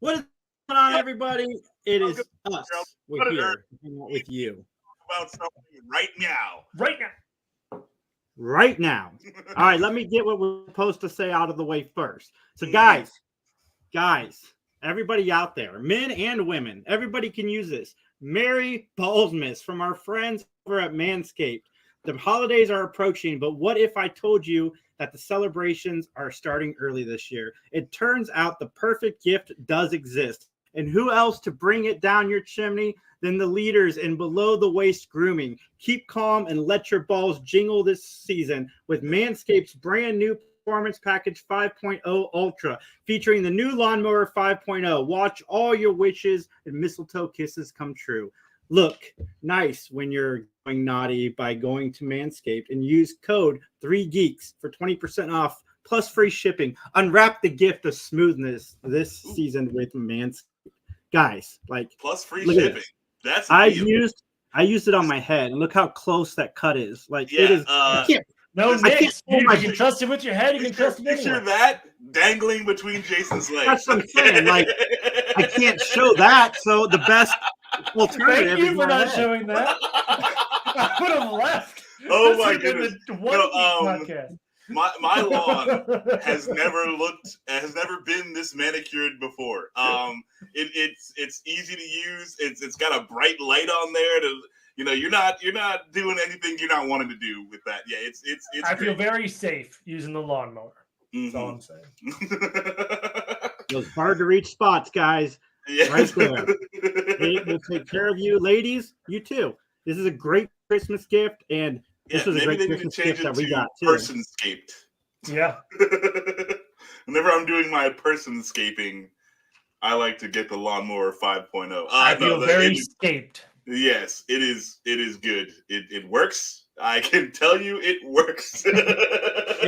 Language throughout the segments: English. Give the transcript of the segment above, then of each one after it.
What is going on, everybody? It is us. We're here with you. About something right now. Right now. All right, let me get what we're supposed to say out of the way first. So, guys, everybody out there, men and women, everybody can use this. Merry Ballsmas from our friends over at Manscaped. The holidays are approaching, but what if I told you that the celebrations are starting early this year? It turns out the perfect gift does exist. And who else to bring it down your chimney than the leaders in below-the-waist grooming? Keep calm and let your balls jingle this season with Manscaped's brand new Performance Package 5.0 Ultra, featuring the new Lawnmower 5.0. Watch all your wishes and mistletoe kisses come true. Look nice when you're going naughty by going to Manscaped and use code 3GEEKS for 20% off plus free shipping. Unwrap the gift of smoothness this season with Manscaped. Guys, like plus free shipping. That's I used it on my head, and look how close that cut is. Like it is. You can trust it with your head. You can trust it anywhere. Picture that dangling between Jason's legs. That's what I'm saying. Like I can't show that. So the best alternative. Thank you for not showing that. I would have left. Oh my goodness! Podcast. My lawn has never been this manicured before. It's easy to use. It's got a bright light on there to, you're not doing anything you're not wanting to do with that. Yeah, it's I feel very safe using the lawnmower. That's all I'm saying. Those hard to reach spots, guys. Yes. Right there. It will take care of you, ladies. You too. This is a great Christmas gift, and this was a great Christmas gift that we got too. Personscaped. Yeah. Whenever I'm doing my personscaping, I like to get the Lawnmower 5.0. I feel very scaped. Yes, it is good. It works. I can tell you it works. Hey,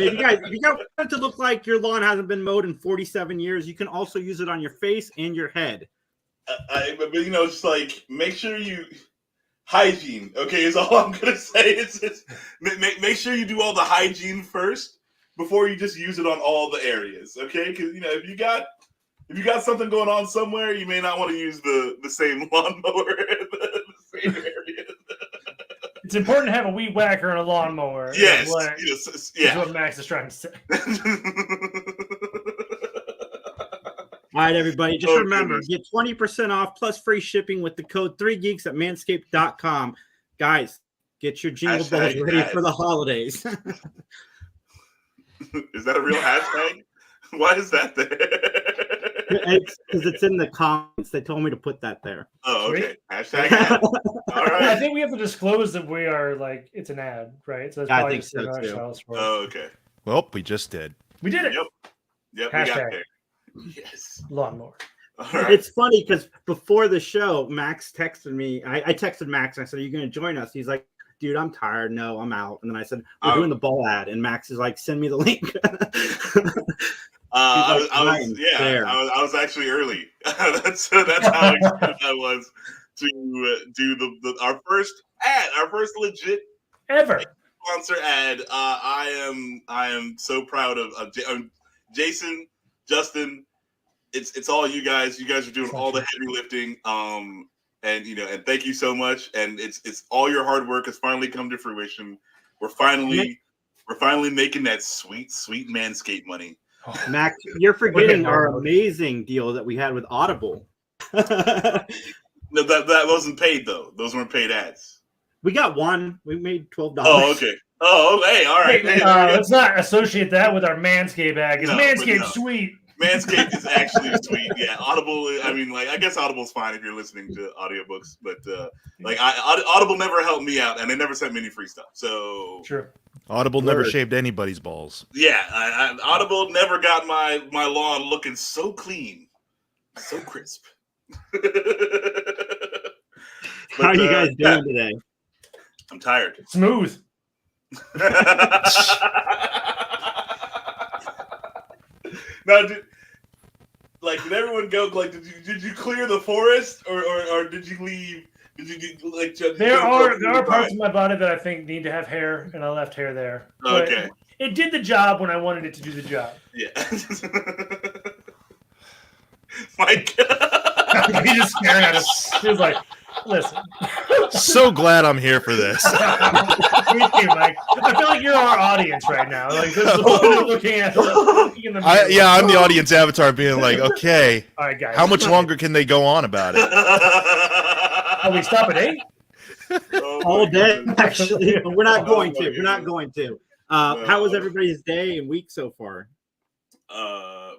if you want it to look like your lawn hasn't been mowed in 47 years, you can also use it on your face and your head. But just like make sure you hygiene. Okay, is all I'm gonna say. It's make sure you do all the hygiene first before you just use it on all the areas. Okay, because if you got something going on somewhere, you may not want to use the same lawnmower in the same area. It's important to have a weed whacker and a lawnmower. Yes, Is what Max is trying to say. All right, everybody, just remember, get 20% off plus free shipping with the code 3GEEKS at manscaped.com. Guys, get your jingle bells ready for the holidays. Is that a real hashtag? Why is that there? Because it's in the comments. They told me to put that there. Oh, okay. Hashtag. All right. I think we have to disclose that we are it's an ad, right? So it's probably just in our shells. Oh, okay. Well, we just did. We did it. Yep. Hashtag. We got there. Yes. Lawnmower. Right. It's funny because before the show, Max texted me. I texted Max and I said, "Are you going to join us?" He's like, "Dude, I'm tired. No, I'm out." And then I said, "We're doing the ball ad." And Max is like, "Send me the link." I was actually early. that's how excited I was to do our first ad, our first legit ever sponsor ad. I am so proud of Jason, Justin. It's all you guys. You guys are doing all the heavy lifting. And thank you so much. And it's all your hard work has finally come to fruition. We're finally making that sweet Manscaped money. Max, you're forgetting our amazing deal that we had with Audible. No, that wasn't paid though. Those weren't paid ads. We got one. We made $12. Oh, okay. Oh, hey, all right. Let's not associate that with our Manscaped ad. Because Manscaped's sweet. Manscaped is actually sweet. Yeah, Audible. I mean, I guess Audible's fine if you're listening to audiobooks, but Audible never helped me out, and they never sent me any free stuff. So true. Audible never shaved anybody's balls. Yeah, Audible never got my lawn looking so clean, so crisp. How are you guys doing today? I'm tired. Smooth. Now, did everyone go? Did you clear the forest, or did you leave? Did you there are parts of my body that I think need to have hair, and I left hair there. Okay. But It did the job when I wanted it to do the job. Yeah. Mike. He just staring at us. He was like, listen. So glad I'm here for this. Me too, Mike. I feel like you're our audience right now. Like, this is looking in the mirror. Yeah, I'm the audience avatar being like, okay, all right, guys. how much longer can they go on about it? Oh, we stop at 8? All day, actually. We're not going to. God. We're not going to. How was everybody's day and week so far?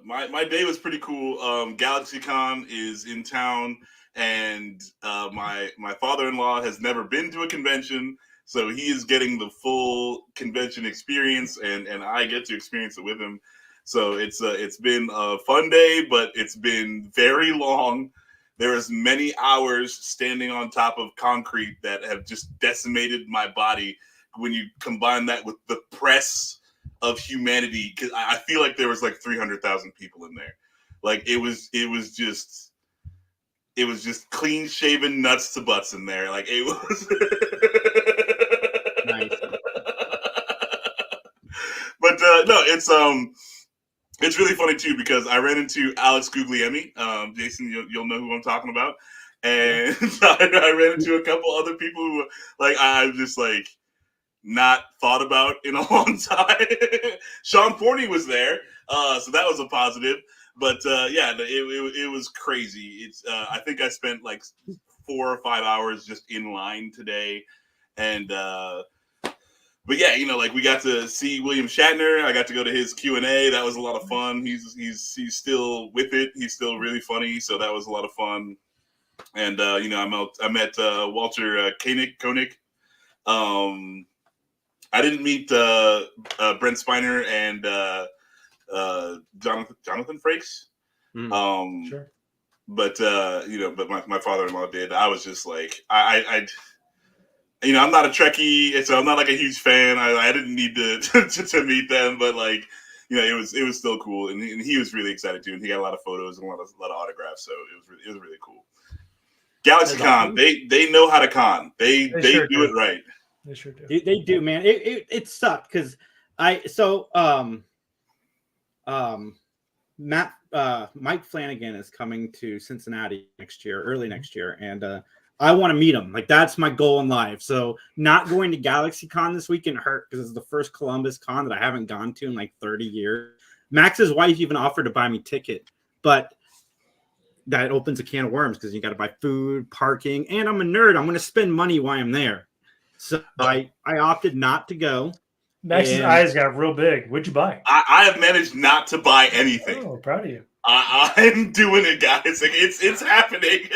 My day was pretty cool. GalaxyCon is in town, and my father-in-law has never been to a convention, so he is getting the full convention experience, and I get to experience it with him. So it's been a fun day, but it's been very long. There's many hours standing on top of concrete that have just decimated my body. When you combine that with the press of humanity, because I feel like there was like 300,000 people in there. Like it was just clean shaven nuts to butts in there. Like it was Nice. But no, it's really funny too, because I ran into Alex Guglielmi. Jason, you'll know who I'm talking about. And I ran into a couple other people who like I've just like not thought about in a long time. Sean Forney was there, so that was a positive. But yeah, it was crazy. It's I think I spent like 4 or 5 hours just in line today, and but yeah, you know, like we got to see William Shatner. I got to go to his Q&A. That was a lot of fun. He's still with it. He's still really funny, so that was a lot of fun. And you know, I met Walter Koenig. I didn't meet Brent Spiner and Jonathan Frakes. Sure. But you know, but my father-in-law did. I was just like, I you know, I'm not a Trekkie, so I'm not like a huge fan. I didn't need to meet them, but like, you know, it was still cool, and he was really excited too, and he got a lot of photos and a lot of autographs, so it was really cool. GalaxyCon, they know how to con. They sure do it right. They sure do. They do, man. It sucked because Mike Flanagan is coming to Cincinnati early next year, and I want to meet him. Like, that's my goal in life. So not going to GalaxyCon this weekend hurt, because it's the first Columbus Con that I haven't gone to in like 30 years. Max's wife even offered to buy me a ticket, but that opens a can of worms, because you got to buy food, parking, and I'm a nerd. I'm going to spend money while I'm there. So I opted not to go. Max's eyes got real big. What'd you buy? I have managed not to buy anything. Oh, proud of you. I'm doing it, guys. Like, it's happening.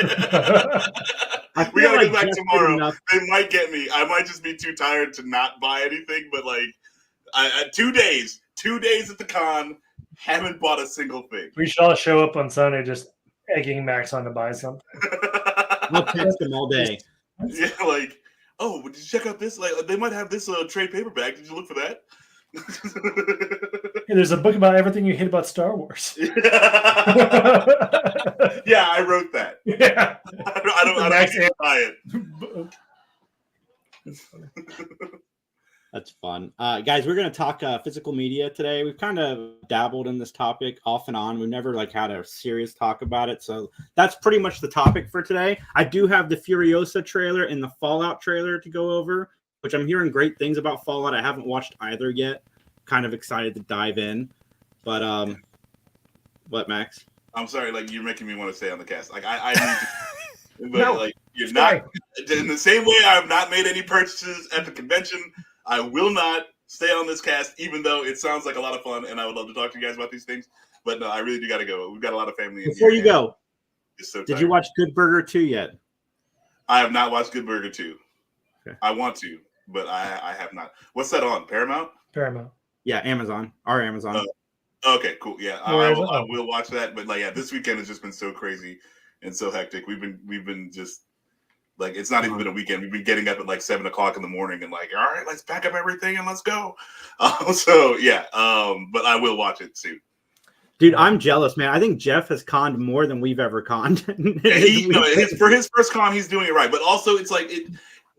We gotta get back tomorrow. They might get me. I might just be too tired to not buy anything. But like, 2 days at the con, haven't bought a single thing. We should all show up on Sunday, just egging Max on to buy something. I'll text him all day. Yeah, like, oh, did you check out this? Like, they might have this trade paperback. Did you look for that? Hey, there's a book about everything you hate about Star Wars. Yeah, I wrote that. Yeah. I don't need to buy it. That's fun. Guys, we're going to talk physical media today. We've kind of dabbled in this topic off and on. We've never like had a serious talk about it. So that's pretty much the topic for today. I do have the Furiosa trailer and the Fallout trailer to go over, which I'm hearing great things about Fallout. I haven't watched either yet. Kind of excited to dive in. But what, Max? I'm sorry, like, you're making me want to stay on the cast. Like, I need to, but No, like, you're not in the same way. I've not made any purchases at the convention. I will not stay on this cast, even though it sounds like a lot of fun, and I would love to talk to you guys about these things. But no, I really do got to go. We've got a lot of family in Before here. you go, So did you watch Good Burger 2 yet? I have not watched Good Burger 2. Okay. I want to, but I have not. What's that on? Paramount? Paramount. Yeah, Amazon. Our Amazon. Okay, cool. Yeah, I will watch that. But like, yeah, this weekend has just been so crazy and so hectic. We've been just like, it's not even been a weekend. We've been getting up at like 7 o'clock in the morning and like, all right, let's pack up everything and let's go. So yeah, but I will watch it soon. Dude, I'm jealous, man. I think Jeff has conned more than we've ever conned. Yeah, for his first con, he's doing it right. But also, it's like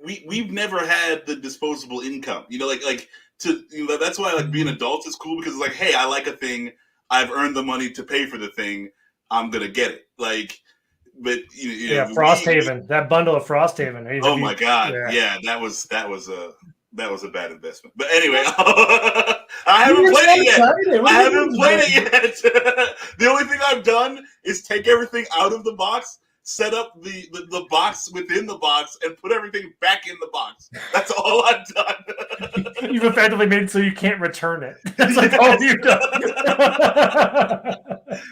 we've never had the disposable income. That's why like being adults is cool because it's like, hey, I like a thing, I've earned the money to pay for the thing, I'm gonna get it. Like, but Frosthaven, that bundle of Frosthaven. Oh my god, yeah, that was a bad investment. But anyway, I haven't played it yet. The only thing I've done is take everything out of the box, set up the box within the box, and put everything back in the box. That's all I've done. You've effectively made it so you can't return it. That's like all you've done.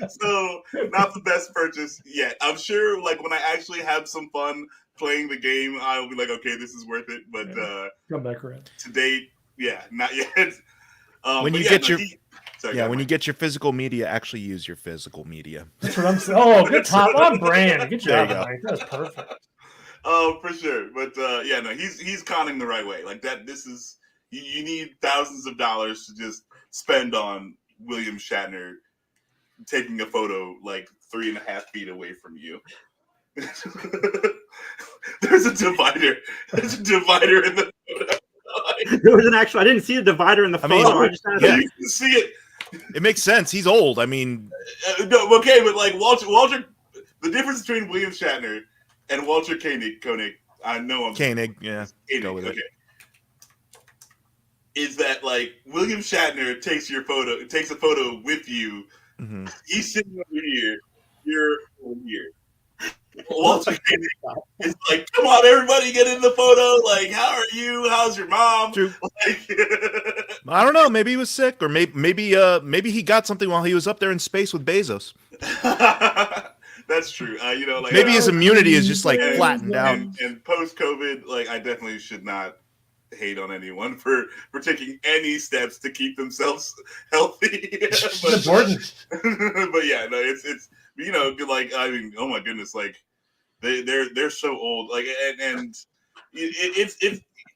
So, not the best purchase yet. I'm sure, like, when I actually have some fun playing the game, I'll be like, okay, this is worth it. But come back around. To date, not yet. When you get your physical media, actually use your physical media. That's what I'm saying. Oh, good top on brand. Good job, Mike. That was perfect. Oh, for sure. But he's conning the right way. Like that. This is you need thousands of dollars to just spend on William Shatner taking a photo like 3.5 feet away from you. There's a divider. There's a divider in the photo. There was an actual. I didn't see the divider in the photo. You can see it. It makes sense. He's old. I mean, no, okay, but like Walter, the difference between William Shatner and Walter Koenig, I know Koenig, yeah, Koenig, go with it. Is that like William Shatner takes a photo with you. Mm-hmm. He's sitting over here, you're over here. Walter Koenig is like, come on, everybody, get in the photo. Like, how are you? How's your mom? True. Like, I don't know. Maybe he was sick, or maybe he got something while he was up there in space with Bezos. That's true. Maybe his immunity is just like flattened out. And post-COVID, like, I definitely should not hate on anyone for taking any steps to keep themselves healthy. It's important. But yeah, no, it's like, I mean, oh my goodness, like they're so old, like, and it's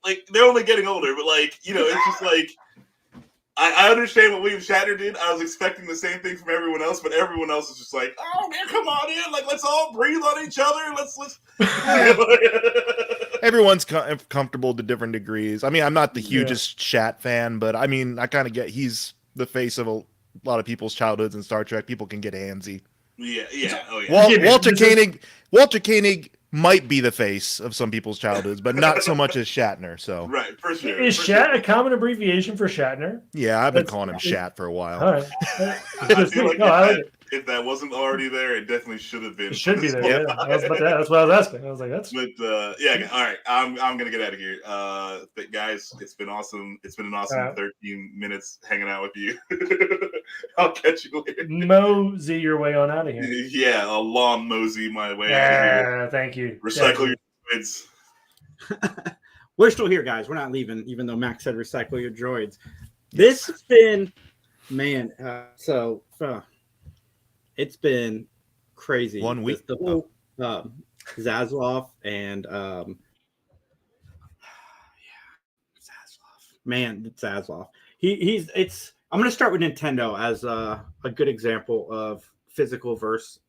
like they're only getting older, but like, it's just like I understand what William Shatner did. I was expecting the same thing from everyone else, but everyone else is just like, oh man, come on in, like let's all breathe on each other, let's. Everyone's comfortable to different degrees. I mean, I'm not the hugest Shat fan, but I mean, I kind of get he's the face of a lot of people's childhoods in Star Trek. People can get antsy. Yeah. Oh yeah. Walter Koenig might be the face of some people's childhoods, but not so much as Shatner. So right, for sure. Is Shat a common abbreviation for Shatner? Yeah, I've been calling him Shat for a while. All right. I feel like if that wasn't already there, it definitely should have been. It should be there. Yeah. That's what I was asking. I was like, that's. But yeah, all right. I'm gonna get out of here. But guys, it's been awesome. It's been an awesome 13 minutes hanging out with you. I'll catch you later. Mosey your way on out of here. Yeah, a long mosey my way out of here. Thank you. Recycle your droids. We're still here, guys. We're not leaving, even though Max said recycle your droids. This has been, man. It's been crazy. 1 week. The whole Zaslav and Zaslav. I'm going to start with Nintendo as a good example of physical versus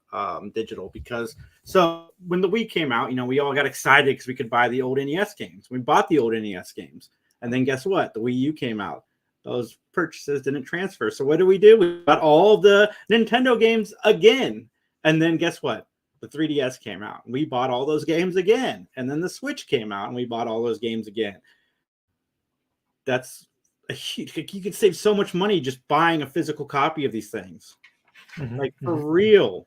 digital, because when the Wii came out, we all got excited because we could buy the old NES games. We bought the old NES games, and then guess what? The Wii U came out. Those purchases didn't transfer. So what do? We bought all the Nintendo games again, and then guess what? The 3DS came out. We bought all those games again, and then the Switch came out, and we bought all those games again. That's you could save so much money just buying a physical copy of these things. Mm-hmm. Like, for real.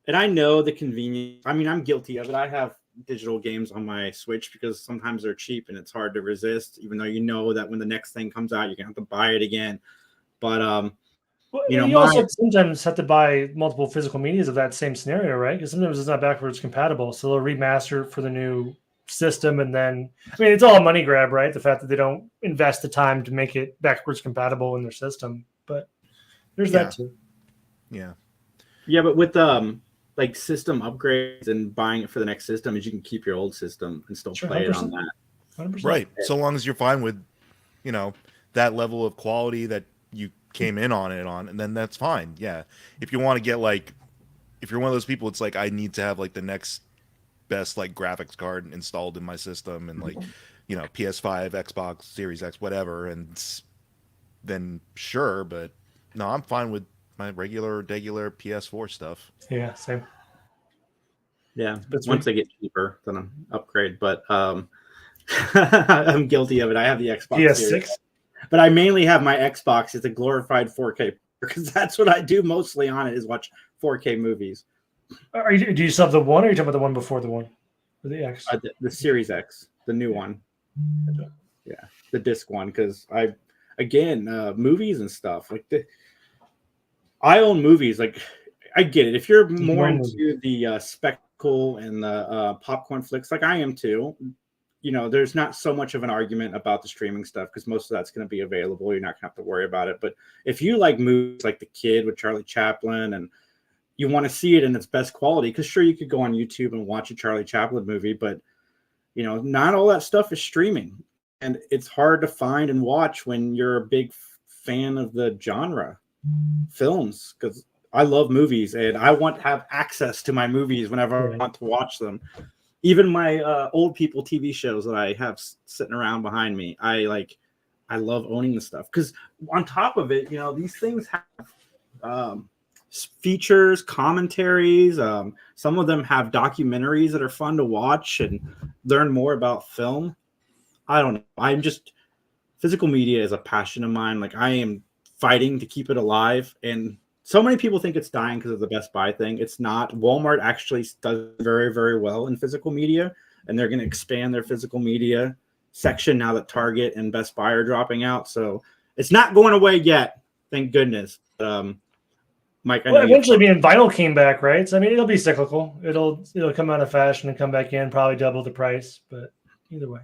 And I know the convenience. I mean, I'm guilty of it. I have digital games on my Switch because sometimes they're cheap and it's hard to resist, even though you know that when the next thing comes out, you're going to have to buy it again. But, you also sometimes have to buy multiple physical medias of that same scenario, right? Because sometimes it's not backwards compatible. So they'll remaster it for the new system. And then, I mean, it's all a money grab, right? The fact that they don't invest the time to make it backwards compatible in their system. But there's that too. Yeah. Yeah, but with like system upgrades and buying it for the next system, is you can keep your old system and still play 100%. It on that. 100%. Right. So long as you're fine with, that level of quality that you came in on it on, and then that's fine. Yeah. If you want to get if you're one of those people, it's like, I need to have like the next best like graphics card installed in my system and like, you know, PS5, Xbox Series X, whatever, and then sure, but no, I'm fine with my regular PS4 stuff. Yeah, same. Yeah, That's once they get cheaper, then I'll upgrade. But I'm guilty of it. I have the Xbox PS6, Series, but I mainly have my Xbox as a glorified 4K because that's what I do mostly on it is watch 4K movies. Do you still have the one, or are you talking about the one before the one, or the X? The Series X, the new one. Yeah, the disc one, because movies and stuff like I own movies. Like I get it if you're more into the spectacle and the popcorn flicks, like I am too. You know, there's not so much of an argument about the streaming stuff because most of that's going to be available. You're not going to have to worry about it. But if you like movies like The Kid with Charlie Chaplin and you want to see it in its best quality, because sure, you could go on YouTube and watch a Charlie Chaplin movie, but you know, not all that stuff is streaming. And it's hard to find and watch when you're a big fan of the genre films, because I love movies and I want to have access to my movies whenever I want to watch them. Even my old people TV shows that I have sitting around behind me, I love owning the stuff because on top of it, you know, these things have features, commentaries. Some of them have documentaries that are fun to watch and learn more about film. I don't know. Physical media is a passion of mine. Like I am fighting to keep it alive. And so many people think it's dying because of the Best Buy thing. It's not. Walmart actually does very, very well in physical media, and they're going to expand their physical media section now that Target and Best Buy are dropping out. So it's not going away yet. Thank goodness. Mike, eventually being vinyl came back, right? So I mean, it'll be cyclical. It'll come out of fashion and come back in, probably double the price, but either way,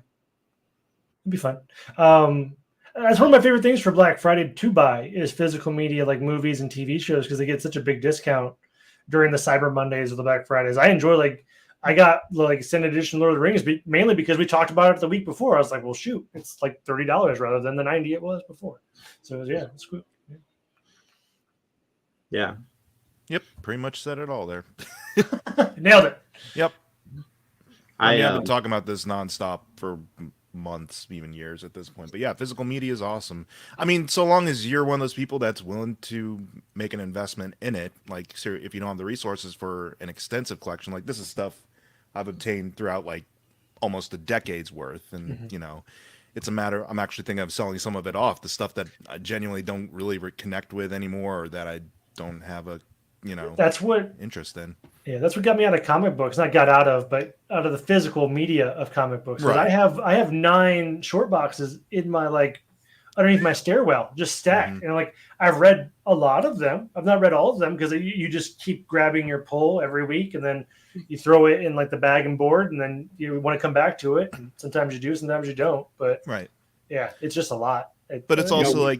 it'll be fun. That's one of my favorite things for Black Friday to buy is physical media like movies and TV shows because they get such a big discount during the Cyber Mondays or the Black Fridays. I enjoy I got extended edition Lord of the Rings mainly because we talked about it the week before. I was like, well, shoot, it's like $30 rather than the $90 it was before. So yeah, it's cool. Yeah. Yep. Pretty much said it all there. Nailed it. Yep. I've been talking about this nonstop for months, even years at this point. But yeah, physical media is awesome. I mean, so long as you're one of those people that's willing to make an investment in it, like if you don't have the resources for an extensive collection, like this is stuff I've obtained throughout like almost a decade's worth. And, you know, it's a matter, I'm actually thinking of selling some of it off, the stuff that I genuinely don't really connect with anymore or that I don't have a, you know, interest in. Yeah, that's what got me out of comic books. Not got out of, but out of the physical media of comic books. Right. I have 9 short boxes in my underneath my stairwell, just stacked. And I've read a lot of them. I've not read all of them because you just keep grabbing your pull every week, and then you throw it in the bag and board, and then you want to come back to it. And sometimes you do, sometimes you don't. But yeah, it's just a lot. But it's also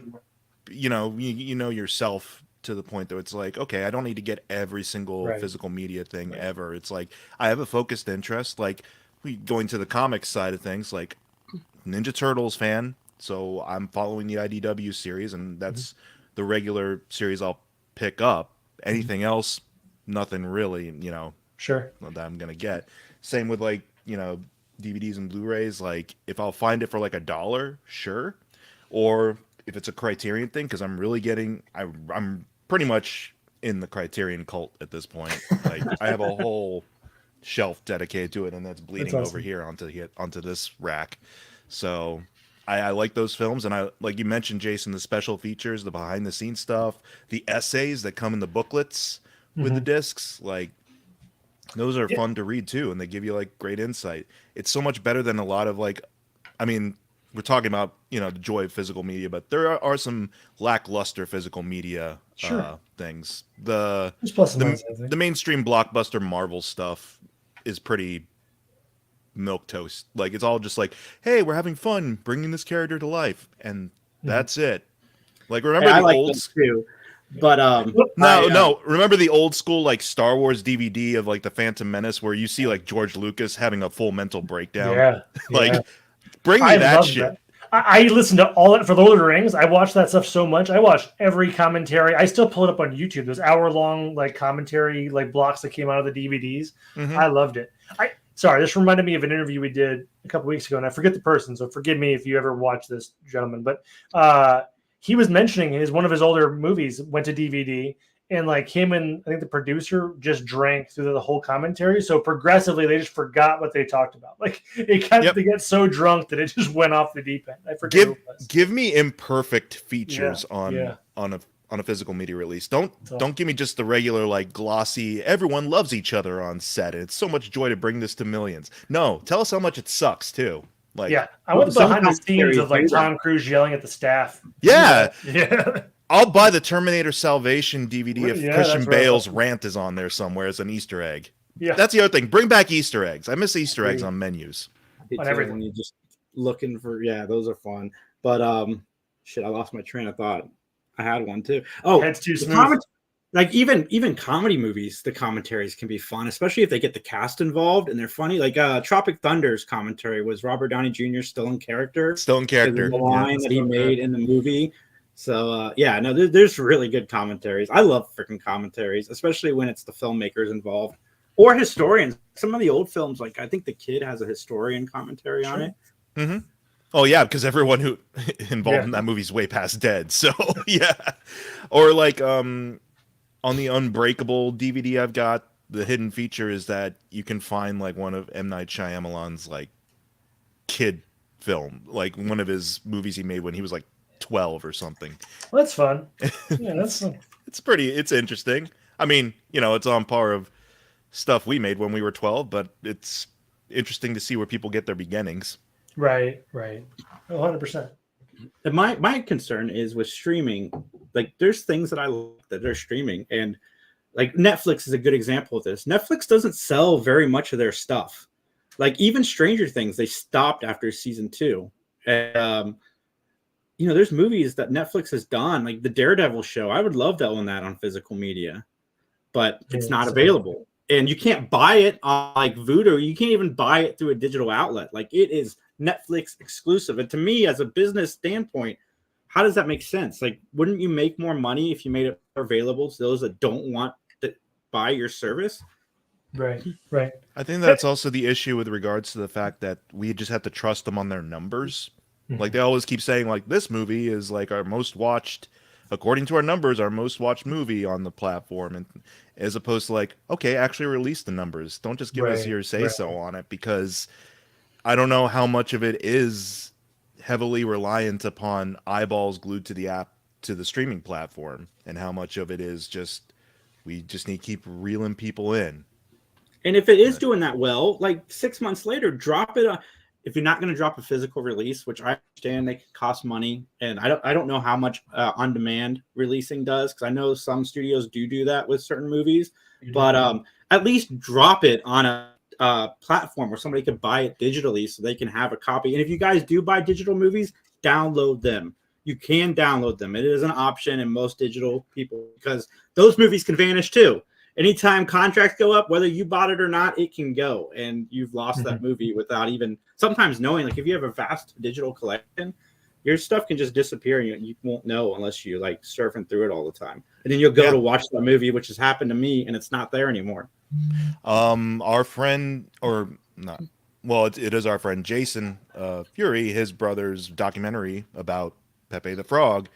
you know yourself. To the point that it's like, okay, I don't need to get every single physical media thing ever. It's like I have a focused interest. Like going to the comics side of things, like Ninja Turtles fan, so I'm following the IDW series, and that's the regular series I'll pick up. Anything else, nothing really, you know. Sure. That I'm gonna get. Same with DVDs and Blu-rays. Like if I'll find it for $1, sure, or if it's a Criterion thing, because I'm really I'm pretty much in the Criterion cult at this point. Like I have a whole shelf dedicated to it, and that's bleeding over here onto this rack. So I like those films, and I like you mentioned, Jason, the special features, the behind the scenes stuff, the essays that come in the booklets with the discs, like those are fun to read too, and they give you great insight. It's so much better than a lot of I mean, we're talking about, the joy of physical media, but there are some lackluster physical media things. The mainstream blockbuster Marvel stuff is pretty milquetoast. It's all just hey, we're having fun bringing this character to life, and that's it. Remember the old too. But no. Remember the old school Star Wars DVD of the Phantom Menace where you see George Lucas having a full mental breakdown? Bring me that shit. That. I listened to all that for Lord of the Rings. I watched that stuff so much. I watched every commentary. I still pull it up on YouTube. Those hour-long commentary blocks that came out of the DVDs. I loved it. Sorry, this reminded me of an interview we did a couple weeks ago, and I forget the person, so forgive me if you ever watch this, gentleman. But he was mentioning one of his older movies went to DVD, and like him and I think the producer just drank through the whole commentary. So progressively, they just forgot what they talked about. Like it got to get so drunk that it just went off the deep end. I forget. Give me imperfect features on a physical media release. Don't give me just the regular like glossy. Everyone loves each other on set. It's so much joy to bring this to millions. No, tell us how much it sucks too. Like, I want behind the scenes of like Tom Cruise yelling at the staff. Yeah. Yeah. I'll buy the Terminator Salvation DVD if Christian Bale's right. rant is on there somewhere as an Easter egg. Yeah. That's the other thing. Bring back Easter eggs. I miss Easter eggs on menus. On everything. When you're just looking for, those are fun. But I lost my train of thought. I had one too. Oh, Head's too smooth. Like even comedy movies, the commentaries can be fun, especially if they get the cast involved and they're funny. Like Tropic Thunder's commentary was Robert Downey Jr. still in character. The line that he made in the movie. So there's really good commentaries. I love freaking commentaries, especially when it's the filmmakers involved or historians. Some of the old films, like I think The Kid has a historian commentary on it. Mm-hmm. Oh yeah, because everyone who involved in that movie's way past dead. So yeah, or like on the Unbreakable DVD I've got, the hidden feature is that you can find like one of M. Night Shyamalan's like kid film, like one of his movies he made when he was like 12 or something. Well, that's fun. Yeah, that's fun. It's interesting. I mean, it's on par of stuff we made when we were 12, but it's interesting to see where people get their beginnings. Right. 100%. And my concern is with streaming, like there's things that I like that are streaming, and like Netflix is a good example of this. Netflix doesn't sell very much of their stuff. Like even Stranger Things, they stopped after season 2. And there's movies that Netflix has done, like the Daredevil show. I would love to own that on physical media, but it's not available. And you can't buy it on like Vudu. You can't even buy it through a digital outlet. Like it is Netflix exclusive. And to me, as a business standpoint, how does that make sense? Like, wouldn't you make more money if you made it available to those that don't want to buy your service? Right. I think that's also the issue with regards to the fact that we just have to trust them on their numbers. Like they always keep saying like this movie is like our most watched, according to our numbers, our most watched movie on the platform, and as opposed to like, okay, actually release the numbers. Don't just give us your say so on it, because I don't know how much of it is heavily reliant upon eyeballs glued to the app, to the streaming platform, and how much of it is just we just need to keep reeling people in. And if it is doing that well, like 6 months later, drop it. If you're not going to drop a physical release, which I understand they can cost money, and I don't know how much on-demand releasing does, because I know some studios do that with certain movies, but at least drop it on a platform where somebody can buy it digitally so they can have a copy. And if you guys do buy digital movies, download them. You can download them. It is an option in most digital people, because those movies can vanish too. Anytime contracts go up, whether you bought it or not, it can go, and you've lost that movie without even sometimes knowing. Like if you have a vast digital collection, your stuff can just disappear, and you won't know unless you like surfing through it all the time. And then you'll go to watch the movie, which has happened to me, and it's not there anymore. Our friend, or not, well, it is our friend Jason Fury, his brother's documentary about Pepe the Frog.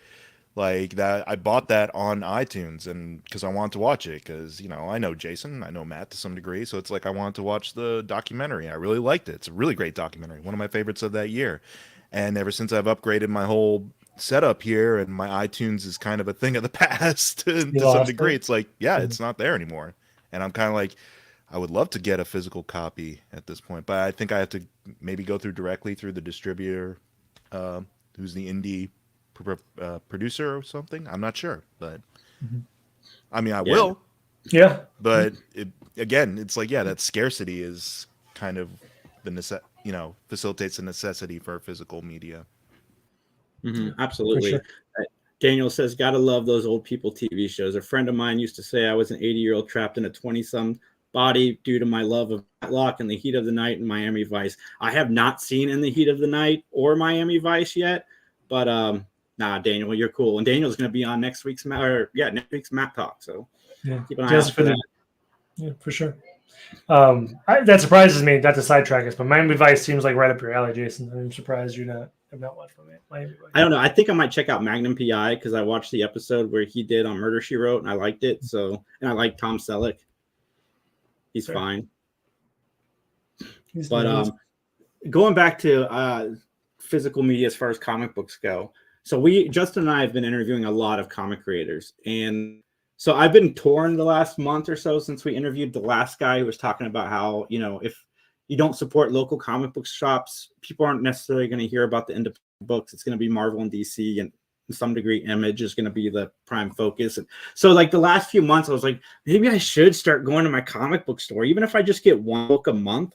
Like that, I bought that on iTunes, and because I wanted to watch it, because I know Jason, I know Matt to some degree, so it's like I wanted to watch the documentary. I really liked it. It's a really great documentary, one of my favorites of that year. And ever since I've upgraded my whole setup here, and my iTunes is kind of a thing of the past to some degree, it's like it's not there anymore. And I'm kind of like, I would love to get a physical copy at this point, but I think I have to maybe go directly through the distributor, who's the indie producer or something. I'm not sure, but I mean, I will. Yeah. But it's like, that scarcity is kind of the facilitates the necessity for physical media. Absolutely. Sure. Daniel says, gotta love those old people TV shows. A friend of mine used to say I was an 80-year-old trapped in a 20-some body due to my love of Matlock and The Heat of the Night and Miami Vice. I have not seen In the Heat of the Night or Miami Vice yet, but nah, Daniel, you're cool. And Daniel's going to be on next week's Matt Talk. So keep an eye out for that. Yeah, for sure. That surprises me, not to sidetrack us, but Miami Vice seems like right up your alley, Jason. I'm surprised you have not watched Miami Vice. I don't know. I think I might check out Magnum PI because I watched the episode where he did on Murder She Wrote, and I liked it. So, and I like Tom Selleck. He's fine. But going back to physical media as far as comic books go, so Justin and I have been interviewing a lot of comic creators, and so I've been torn the last month or so since we interviewed the last guy who was talking about how, if you don't support local comic book shops, people aren't necessarily going to hear about the independent books. It's going to be Marvel and DC, and to some degree Image is going to be the prime focus. And so like the last few months I was like, maybe I should start going to my comic book store, even if I just get one book a month,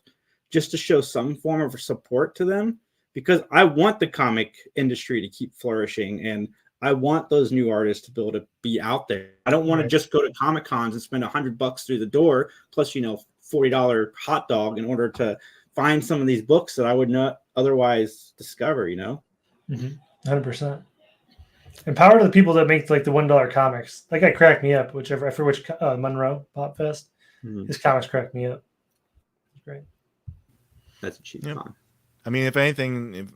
just to show some form of support to them, because I want the comic industry to keep flourishing, and I want those new artists to be able to be out there. I don't want to just go to Comic Cons and spend $100 through the door, plus, $40 hot dog in order to find some of these books that I would not otherwise discover, 100%. And power to the people that make like the $1 comics. That guy cracked me up, Monroe Pop Fest. His comics cracked me up. It's great. That's a cheap con. I mean, if anything,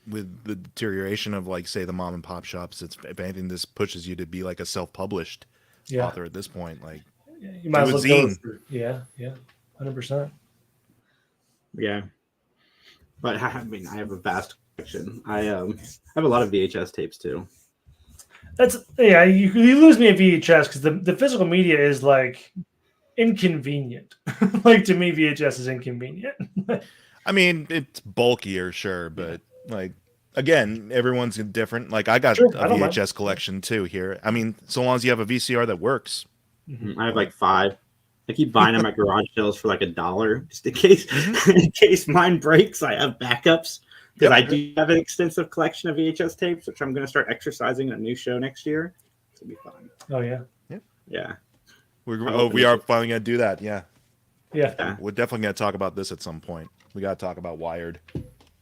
with the deterioration of like, say, the mom and pop shops, if anything, this pushes you to be like a self-published author at this point. Like, you might as well go. Yeah, 100%. Yeah, but I mean, I have a vast collection. I have a lot of VHS tapes too. You lose me at VHS because the physical media is like inconvenient. Like, to me, VHS is inconvenient. I mean, it's bulkier, sure, but like, again, everyone's different. Like, I got a VHS collection too here. I mean, so long as you have a VCR that works. I have like 5. I keep buying them at garage sales for like $1, just in case mine breaks. I have backups because I do have an extensive collection of VHS tapes, which I'm going to start exercising in a new show next year. It's gonna be fun. Oh yeah. We are finally going to do that. Yeah. Yeah. We're definitely going to talk about this at some point. We got to talk about Wired.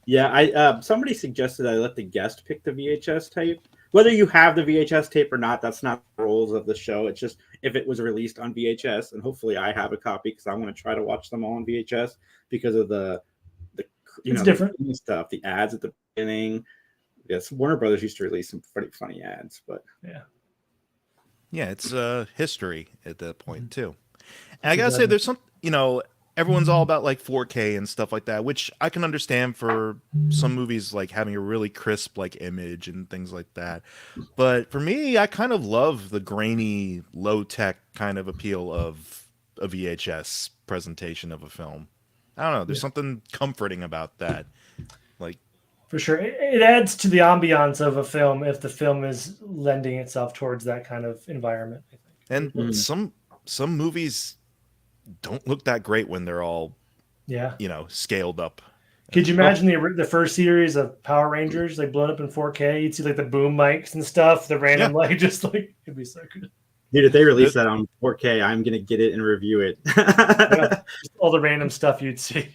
Yeah, somebody suggested I let the guest pick the VHS tape. Whether you have the VHS tape or not, that's not the rules of the show. It's just if it was released on VHS, and hopefully I have a copy because I want to try to watch them all on VHS because of the different the stuff, the ads at the beginning. Yes, Warner Brothers used to release some pretty funny ads, but it's history at that point too. And I gotta say, there's some, everyone's all about like 4K and stuff like that, which I can understand for some movies, like having a really crisp like image and things like that. But for me, I kind of love the grainy, low tech kind of appeal of a VHS presentation of a film. I don't know. There's something comforting about that. Like, for sure, it adds to the ambiance of a film if the film is lending itself towards that kind of environment, I think. And some movies don't look that great when they're all scaled up. Could you imagine the first series of Power Rangers, like blown up in 4K? You'd see like the boom mics and stuff, the random it'd be so good. Dude, if they release that on 4K, I'm gonna get it and review it. Just all the random stuff you'd see.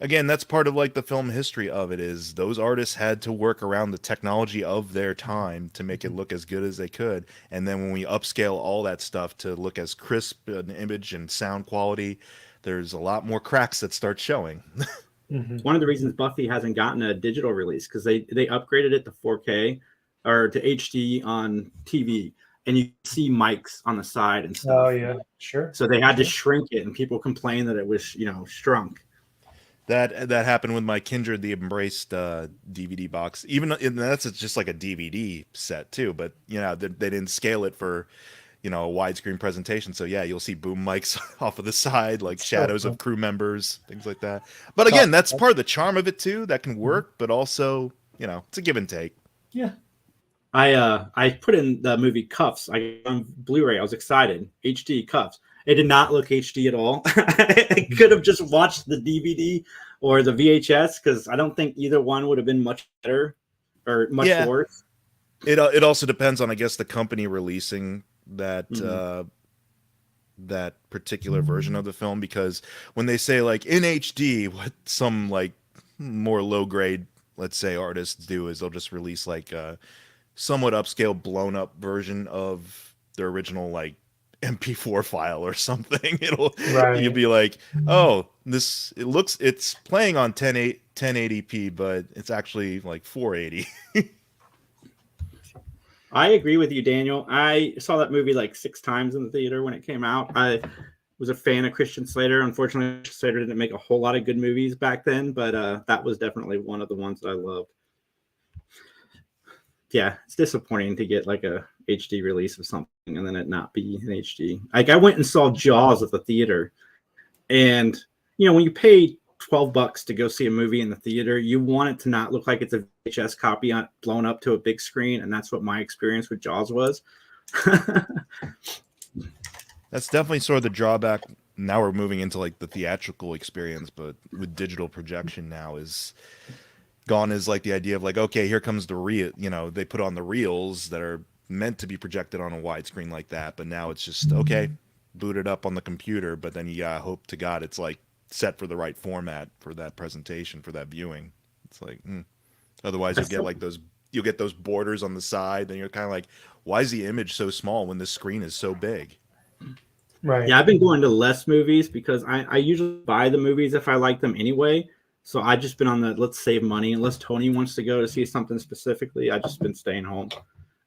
Again, that's part of like the film history of it, is those artists had to work around the technology of their time to make it look as good as they could. And then when we upscale all that stuff to look as crisp an image and sound quality, there's a lot more cracks that start showing. One of the reasons Buffy hasn't gotten a digital release because they upgraded it to 4K or to HD on TV, and you see mics on the side and stuff. Oh yeah, sure. So they had to shrink it, and people complained that it was shrunk. That happened with my Kindred the Embraced DVD box. Even that's just like a DVD set too, but they didn't scale it for a widescreen presentation. So yeah, you'll see boom mics off of the side, like shadows of crew members, things like that. But again, that's part of the charm of it too. That can work, but also it's a give and take. Yeah. I put in the movie Cuffs. I on Blu-ray. I was excited. HD Cuffs. It did not look HD at all. I could have just watched the DVD or the VHS because I don't think either one would have been much better or much worse. It also depends on, I guess, the company releasing that that particular version of the film, because when they say like in HD, what some like more low grade, let's say, artists do is they'll just release like a somewhat upscale, blown up version of their original like MP4 file or something. Right. You'll be like, oh, it's playing on 1080p, but it's actually like 480. I agree with you, Daniel. I saw that movie like 6 times in the theater when it came out. I was a fan of Christian Slater. Unfortunately, Christian Slater didn't make a whole lot of good movies back then, but that was definitely one of the ones that I loved. Yeah, it's disappointing to get like a HD release of something and then it not be in HD. Like I went and saw Jaws at the theater, and when you pay $12 to go see a movie in the theater, you want it to not look like it's a VHS copy blown up to a big screen, and that's what my experience with Jaws was. That's definitely sort of the drawback. Now we're moving into like the theatrical experience, but with digital projection now is gone is like the idea of like, okay, here comes the reel. They put on the reels that are meant to be projected on a widescreen like that, but now it's just okay, boot it up on the computer, but then you gotta hope to God it's like set for the right format for that presentation, for that viewing. It's like, otherwise you'll get those borders on the side, then you're kind of like, why is the image so small when the screen is so big? Right. Yeah, I've been going to less movies because I usually buy the movies if I like them anyway. So I just been on the let's save money. Unless Tony wants to go to see something specifically, I just been staying home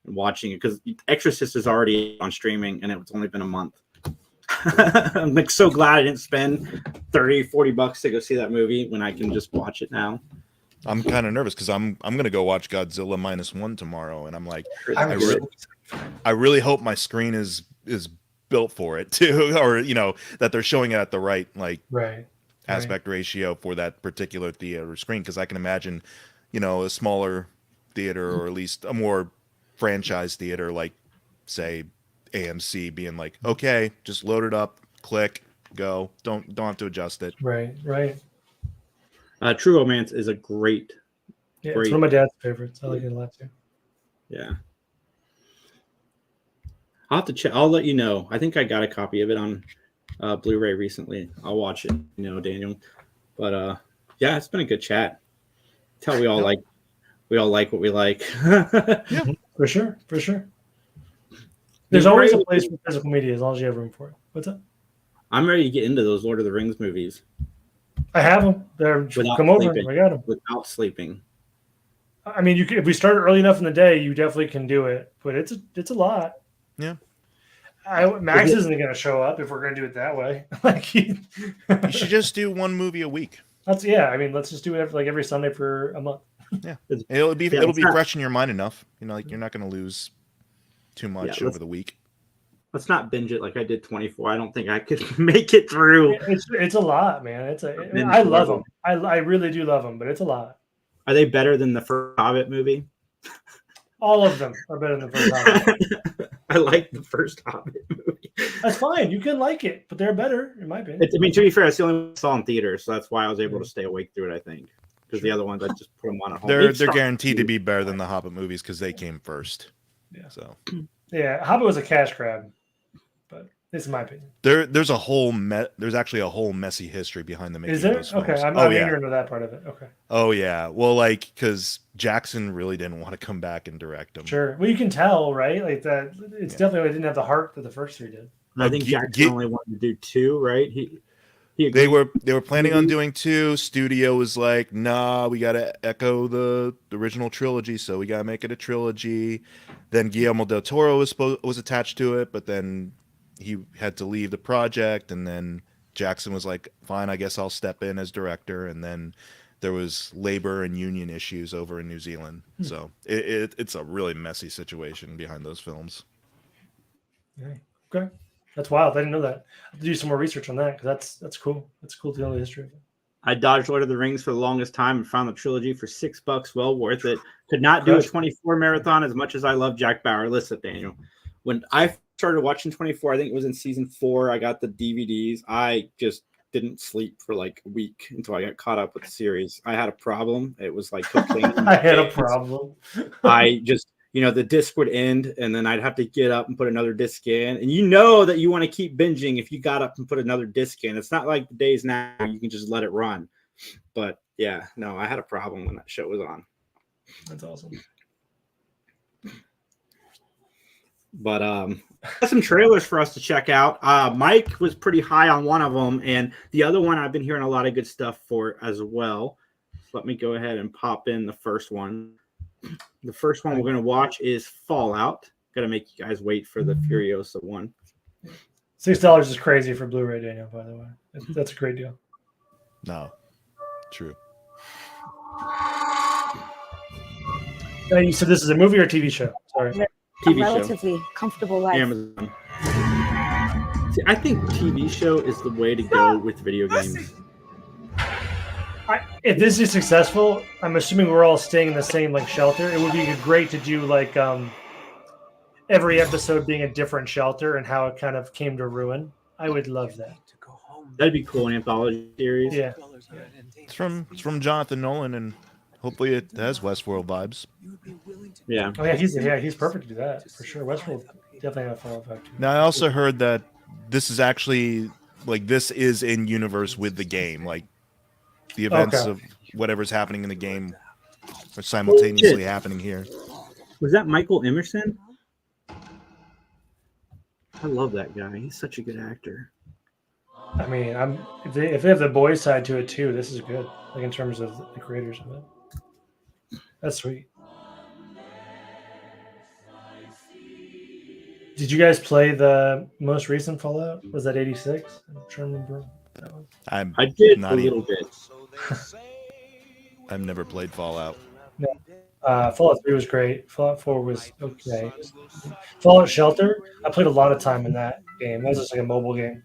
and watching it because Exorcist is already on streaming and it's only been a month. I'm like so glad I didn't spend $30-$40 to go see that movie when I can just watch it now. I'm kind of nervous because I'm gonna go watch Godzilla -1 tomorrow, and I'm like, I really hope my screen is built for it too, or that they're showing it at the right aspect ratio for that particular theater screen, because I can imagine a smaller theater, or at least a more franchise theater like say AMC being like, okay, just load it up, click, go, don't have to adjust it. Right. True Romance is a great it's one of my dad's favorites. I like it a lot too. Yeah, I'll have to check. I'll let you know. I think I got a copy of it on Blu-ray recently. I'll watch it, Daniel. But yeah, it's been a good chat. Tell we all like what we like. Yeah, for sure. There's always a place for physical media as long as you have room for it. What's up? I'm ready to get into those Lord of the Rings movies. I have them. Come over. I got them without sleeping. I mean, you can, if we start early enough in the day, you definitely can do it. But it's a lot. Yeah. Max isn't going to show up if we're going to do it that way. You should just do one movie a week. I mean, let's just do it every Sunday for a month. Yeah, it'll be fresh in your mind enough. Like you're not going to lose too much over the week. Let's not binge it like I did 24. I don't think I could make it through. It's a lot, man. I love them. I really do love them, but it's a lot. Are they better than the first Hobbit movie? All of them are better than the first Hobbit. I like the first Hobbit movie. That's fine. You can like it, but they're better, in my opinion. To be fair, it's the only one I saw in theaters, so that's why I was able to stay awake through it, I think. Because the other ones, I just put them on at home. They're guaranteed to be better than the Hobbit movies because they came first. Yeah. So. Yeah, Hobbit was a cash grab, but this is my opinion. There's actually a whole messy history behind the making. Is there? Of those films. Okay, I'm ignorant of that part of it. Okay. Oh yeah, well, because Jackson really didn't want to come back and direct them. Sure. Well, you can tell, right? Like that. It's definitely didn't have the heart that the first three did. I think Jackson only wanted to do 2, right? They were planning on doing 2. Studio was like, nah, we got to echo the original trilogy, so we got to make it a trilogy. Then Guillermo del Toro was attached to it, but then he had to leave the project, and then Jackson was like, fine, I guess I'll step in as director. And then there was labor and union issues over in New Zealand. So it's a really messy situation behind those films. Okay. That's wild. I didn't know that. I have to do some more research on that because that's cool. That's cool to know the history of it. I dodged Lord of the Rings for the longest time and found the trilogy for $6. Well worth it. Could not do a 24 marathon as much as I love Jack Bauer. Listen, Daniel, when I started watching 24, I think it was in season 4. I got the DVDs. I just didn't sleep for like a week until I got caught up with the series. I had a problem. It was like cocaine. I had a problem. I just, the disc would end and then I'd have to get up and put another disc in. And that you want to keep binging if you got up and put another disc in. It's not like the days now you can just let it run. But yeah, no, I had a problem when that show was on. That's awesome. But got some trailers for us to check out. Mike was pretty high on one of them, and the other one I've been hearing a lot of good stuff for as well. So let me go ahead and pop in the first one. The first one we're going to watch is Fallout. Got to make you guys wait for the Furiosa one. $6 is crazy for Blu-ray, Daniel, by the way. That's a great deal. No. True. You said this is a movie or a TV show? Sorry. TV a show. Relatively comfortable life. Amazon. See, I think TV show is the way to go with video games. If this is successful, I'm assuming we're all staying in the same shelter. It would be great to do every episode being a different shelter and how it kind of came to ruin. I would love that. That'd be cool, an anthology series. Yeah. It's from Jonathan Nolan, and hopefully it has Westworld vibes. Yeah. Oh yeah, he's perfect to do that for sure. Westworld definitely have a follow back too. Now I also heard that this is actually this is in universe with the game. The events of whatever's happening in the game are simultaneously happening here. Was that Michael Emerson? I love that guy. He's such a good actor. I mean, if they have the boys side to it too, this is good. In terms of the creators of it, that's sweet. Did you guys play the most recent Fallout? Was that 86? I'm trying to remember that one. I did a little bit. I've never played Fallout. No. Fallout 3 was great. Fallout 4 was okay. Fallout Shelter, I played a lot of time in that game. That was just a mobile game.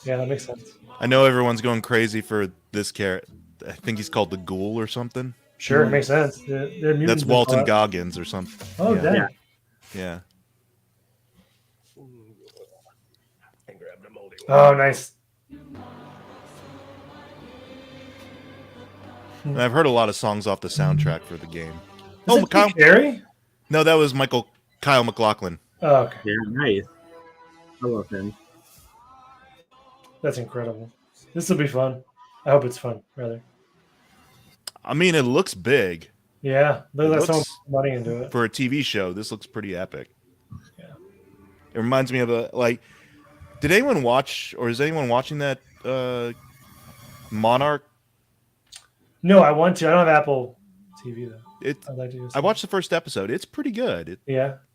Yeah, that makes sense. I know everyone's going crazy for this character. I think he's called the Ghoul or something. Sure, it makes sense. That's Walton Goggins or something. Oh, yeah. Yeah. Oh, nice. I've heard a lot of songs off the soundtrack for the game. Is it Kyle Carey? No, that was Kyle MacLachlan. Oh, okay. Yeah, nice. I love him. That's incredible. This will be fun. I hope it's fun, rather. I mean, it looks big. Yeah, there's so much money into it. For a TV show, this looks pretty epic. Yeah. It reminds me of did anyone watch, or is anyone watching that Monarch? No, I want to. I don't have Apple TV, though. I watched the first episode. It's pretty good.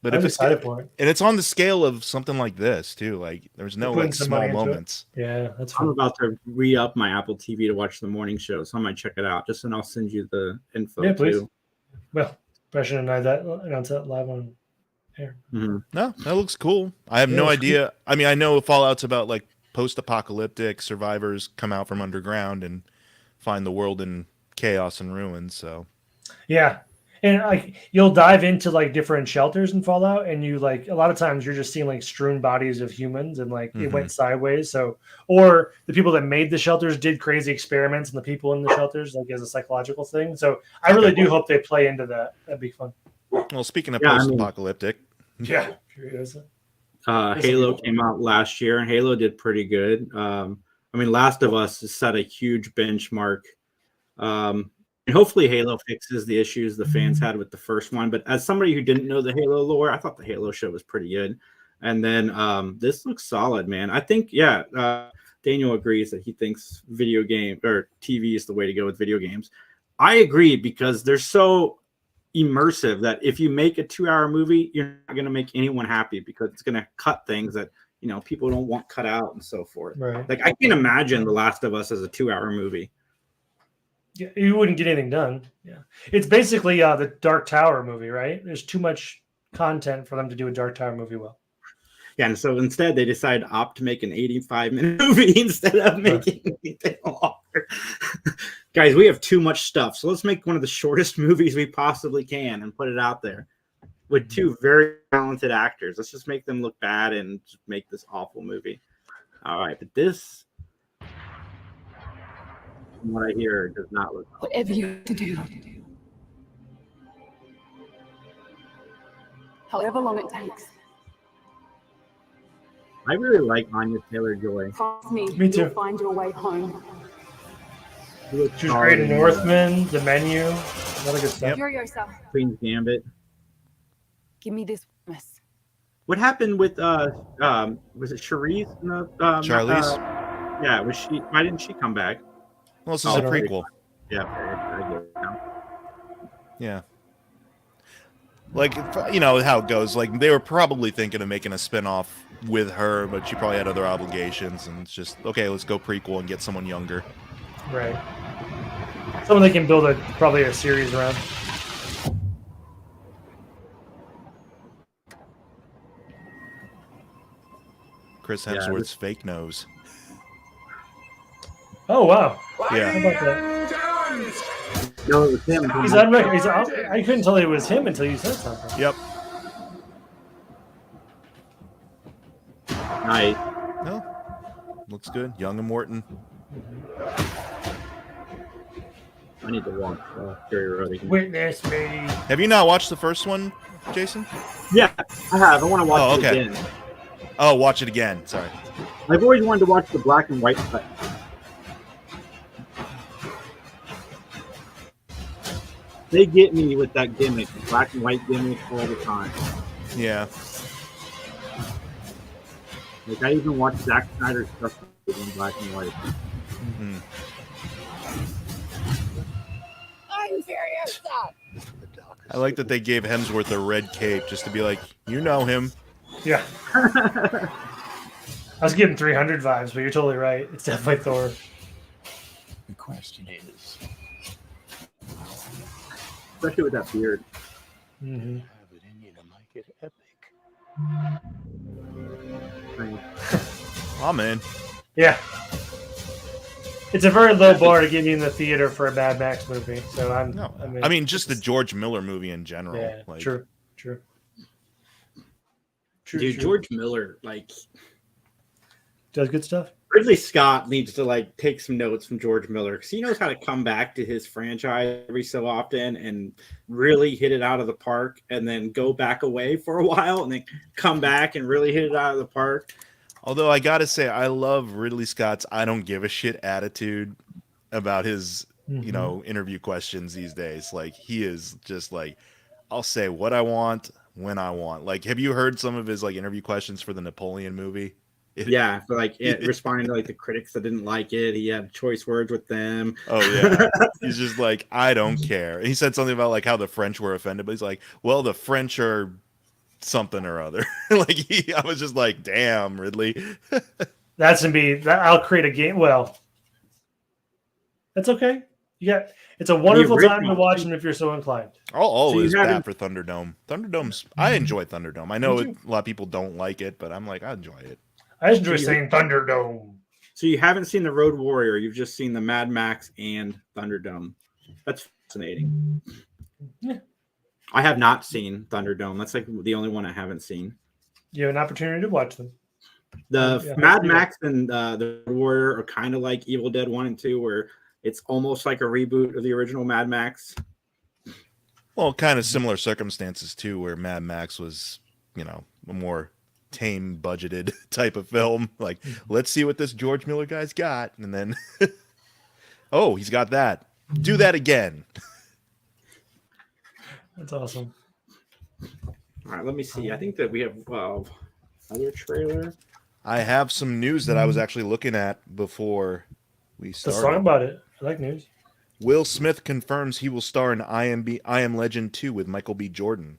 But I'm excited for it. And it's on the scale of something like this, too. There's no small moments. Yeah, that's fun. I'm about to re-up my Apple TV to watch the morning show, so I might check it out. And I'll send you the info, yeah, please. too. Well, I should announce that live on air. Mm-hmm. No, that looks cool. I have no idea. Cool. I mean, I know Fallout's about post-apocalyptic survivors come out from underground and find the world in chaos and ruins. So, yeah, and you'll dive into different shelters in Fallout, and you a lot of times you're just seeing strewn bodies of humans, and it went sideways. So, or the people that made the shelters did crazy experiments on the people in the shelters, as a psychological thing. So, I really do hope they play into that. That'd be fun. Well, speaking of post-apocalyptic, Furiosa. Halo came out last year, and Halo did pretty good. Last of Us has set a huge benchmark. And hopefully Halo fixes the issues the fans had with the first one. But as somebody who didn't know the Halo lore, I thought the Halo show was pretty good. And then this looks solid, man. I think, Daniel agrees that he thinks video game or TV is the way to go with video games. I agree, because they're so immersive that if you make a 2-hour movie, you're not going to make anyone happy, because it's going to cut things that people don't want cut out and so forth. Right. I can't imagine The Last of Us as a 2-hour movie. Yeah, you wouldn't get anything done. Yeah, it's basically the Dark Tower movie, right? There's too much content for them to do a Dark Tower movie well. Yeah, and so instead they decided to opt to make an 85-minute movie instead of making anything longer. Guys, we have too much stuff, so let's make one of the shortest movies we possibly can and put it out there with two very talented actors. Let's just make them look bad and just make this awful movie. All right, but this, from what I hear, does not look awful. Whatever you have to do. However long it takes. I really like Anya Taylor-Joy. Trust me, Me too. you'll find your way home. She was She was great in Northman, The Menu, a lot of good stuff. Furiosa. Queen's Gambit. Give me this promise. What happened with was it Charisse? Charlize? Yeah, was she? Why didn't she come back? Well, this is a prequel. Yeah, I get it now. Yeah. Like, you know how it goes. Like, they were probably thinking of making a spin-off with her, but she probably had other obligations, and it's just, okay, let's go prequel and get someone younger. Right. Someone they can build probably a series around. Chris Hemsworth's fake nose. Oh, wow. Yeah. How about that? No, it was him. I couldn't tell it was him until you said something. Yep. Nice. No. Looks good. Young and Morton. I need to watch Furiosa again. Witness me. Have you not watched the first one, Jason? Yeah, I have. I want to watch it again. Oh, watch it again. Sorry. I've always wanted to watch the black and white cut. They get me with that gimmick, the black and white gimmick, all the time. Yeah. Like, I even watch Zack Snyder's stuff in black and white. Mm-hmm. I'm Furiosa. I like that they gave Hemsworth a red cape just to be like, you know him. Yeah. I was getting 300 vibes, but you're totally right. It's definitely Thor. The question is, Especially with that beard. Mm-hmm. have it in you to make it epic. Oh, man. Yeah. It's a very low bar to get me in the theater for a Mad Max movie. So I mean, just the George Miller movie in general. Yeah, like, true. Dude, George Miller, like, does good stuff. Ridley Scott needs to like take some notes from George Miller because he knows how to come back to his franchise every so often and really hit it out of the park, and then go back away for a while and then come back and really hit it out of the park. Although I gotta say, I love Ridley Scott's "I don't give a shit" attitude about his, you know, interview questions these days. Like, he is just like, I'll say what I want when I want. Like, have you heard some of his like interview questions for the Napoleon movie? Yeah, for like responding to like the critics that didn't like it. He had choice words with them. Oh yeah, he's just like, I don't care. And he said something about like how the French were offended, but he's like, well, the French are something or other. I was just like, damn, Ridley. That's gonna be that. I'll create a game. Well, that's okay. It's a wonderful time to watch them if you're so inclined. I'll always bat for Thunderdome. Thunderdome's. I enjoy Thunderdome. I know a lot of people don't like it, but I'm like, I enjoy it. I just enjoy saying Thunderdome. So you haven't seen the Road Warrior. You've just seen the Mad Max and Thunderdome. That's fascinating. Yeah. I have not seen Thunderdome. That's like the only one I haven't seen. You have an opportunity to watch them. The Mad Max and the Road Warrior are kind of like Evil Dead 1 and 2, where it's almost like a reboot of the original Mad Max. Well, kind of similar circumstances too, where Mad Max was, you know, a more tame budgeted type of film. Like, let's see what this George Miller guy's got, and then oh, he's got that. Do that again. That's awesome. All right, let me see. I think that we have other trailer. I have some news that I was actually looking at before we started. Let's talk about it. I like news. Will Smith confirms he will star in I Am Legend 2 with Michael B. Jordan.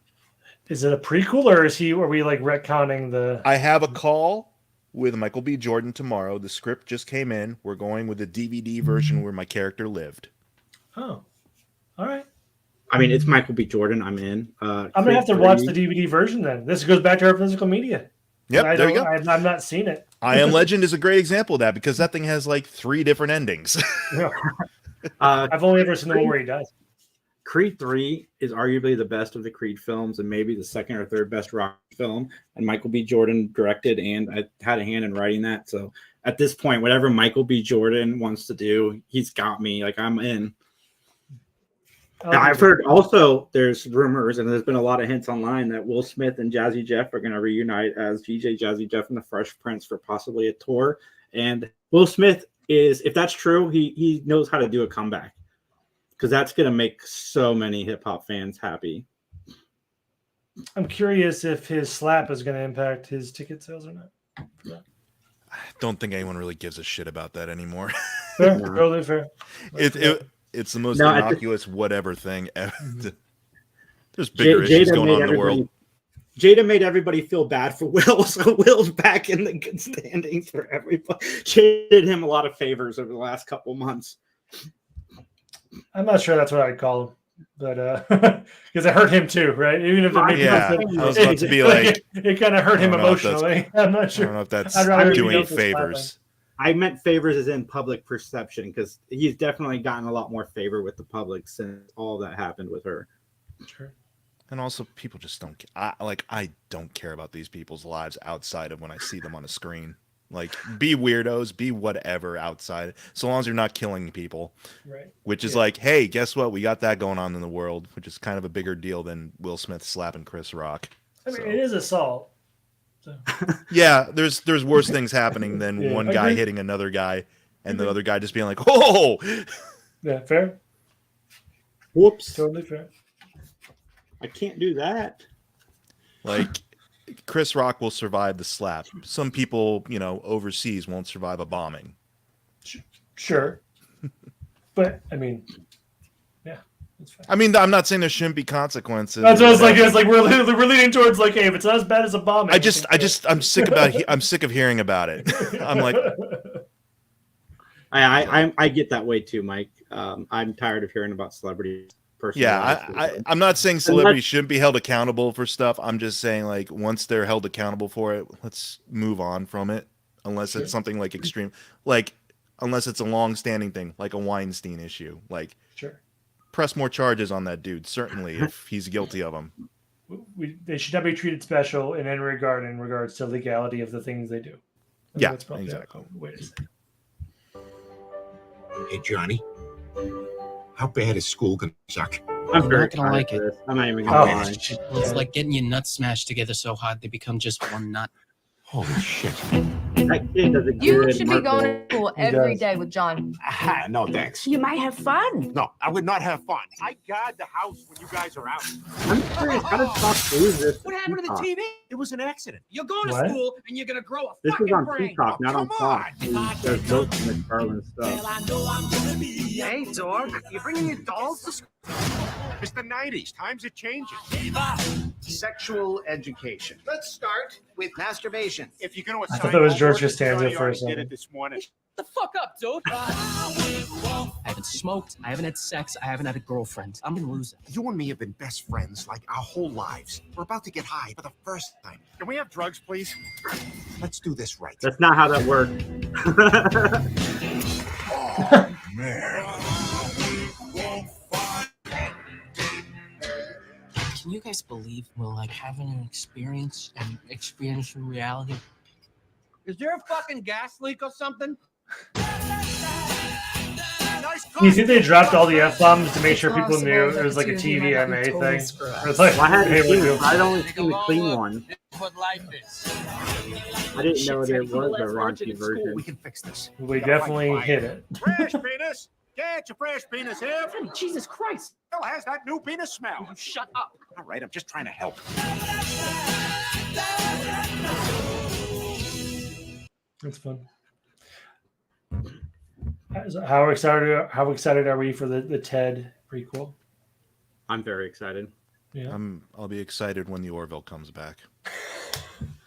Is it a prequel, or are we like retconning the? I have a call with Michael B. Jordan tomorrow. The script just came in. We're going with the DVD version where my character lived. Oh, all right. I mean, it's Michael B. Jordan. I'm in. I'm gonna have to watch the DVD version then. This goes back to our physical media. Yep, there you go. I've not seen it. I Am Legend is a great example of that because that thing has like 3 different endings. Yeah. I've only ever seen the one where he dies. Creed 3 is arguably the best of the Creed films and maybe the second or third best rock film. And Michael B. Jordan directed, and I had a hand in writing that. So at this point, whatever Michael B. Jordan wants to do, he's got me. Like, I'm in. I've heard also there's rumors, and there's been a lot of hints online that Will Smith and Jazzy Jeff are going to reunite as GJ Jazzy Jeff and the Fresh Prince for possibly a tour. And Will Smith is, if that's true, he knows how to do a comeback, because that's going to make so many hip hop fans happy. I'm curious if his slap is going to impact his ticket sales or not. I don't think anyone really gives a shit about that anymore. Fair, totally fair. It's the most innocuous whatever thing ever. There's bigger Jada issues going on in the world. Jada made everybody feel bad for Will, so Will's back in the good standings for everybody. Jada did him a lot of favors over the last couple months. I'm not sure that's what I'd call him, but because it hurt him too, right? Even if it made I was about to be like, it kind of hurt him emotionally. I'm not sure. I don't know if that's I'd doing favors. I meant favors as in public perception, because he's definitely gotten a lot more favor with the public since all that happened with her. Sure. And also, people just don't. I don't care about these people's lives outside of when I see them on a screen. Like, be weirdos, be whatever outside, so long as you're not killing people. Right. Which is like, hey, guess what? We got that going on in the world, which is kind of a bigger deal than Will Smith slapping Chris Rock. I mean, it is assault. So. Yeah, there's worse things happening than one guy hitting another guy, and the other guy just being like, "Oh." Yeah, fair. Whoops. Totally fair. I can't do that. Like, Chris Rock will survive the slap. Some people, overseas won't survive a bombing. Sure. But, I mean, yeah. That's fine. I mean, I'm not saying there shouldn't be consequences. That's what I was like. It's like we're leaning towards like, hey, if it's not as bad as a bombing. I'm sick of hearing about it. I'm like, I get that way too, Mike. I'm tired of hearing about celebrities. Yeah, I'm not saying celebrities shouldn't be held accountable for stuff. I'm just saying, like, once they're held accountable for it, let's move on from it. Unless it's something like extreme, like unless it's a long-standing thing, like a Weinstein issue. Like, press more charges on that dude. Certainly, if he's guilty of them. They should not be treated special in any regard in regards to legality of the things they do. That's probably exactly. Wait a second. Hey, Johnny. How bad is school gonna suck? I'm not gonna like it. I'm not even gonna lie. It's like getting your nuts smashed together so hard they become just one nut. Holy shit. That kid does a You good should be going to school every does. day with John. No, thanks. You might have fun. No, I would not have fun. I guard the house when you guys are out. I'm curious, how does Fox lose this? What happened to the TV? It was an accident. You're going to What? school and you're gonna grow a This is fucking on brain. Peacock, not on come Fox. on. There's both McFarlane stuff. Hey, dog, you bringing your dolls to school? It's the 90s. Times are changing. Sexual education. Let's start with masturbation. If you're going to I assign thought that was George homework, Costanza Johnny for a already did second. it this morning. The fuck up, dude. I haven't smoked. I haven't had sex. I haven't had a girlfriend. I'm gonna lose it. You and me have been best friends like our whole lives. We're about to get high for the first time. Can we have drugs, please? Let's do this right. That's not how that works. Oh, man. Can you guys believe we're like having an experience in reality? Is there a fucking gas leak or something? You think they dropped all the F-bombs to make sure people knew it was like a TVMA thing? It's like, I hadn't hey, seen we're it. I'd only seen the clean one. What life is. I didn't know there was a raunchy version. We can fix this. We definitely hit it. Fresh penis. Get your fresh penis here. Jesus Christ! Still has that new penis smell. You shut up. All right, I'm just trying to help. It's fun. How excited are we for the Ted prequel? I'm very excited. Yeah. I'll be excited when the Orville comes back.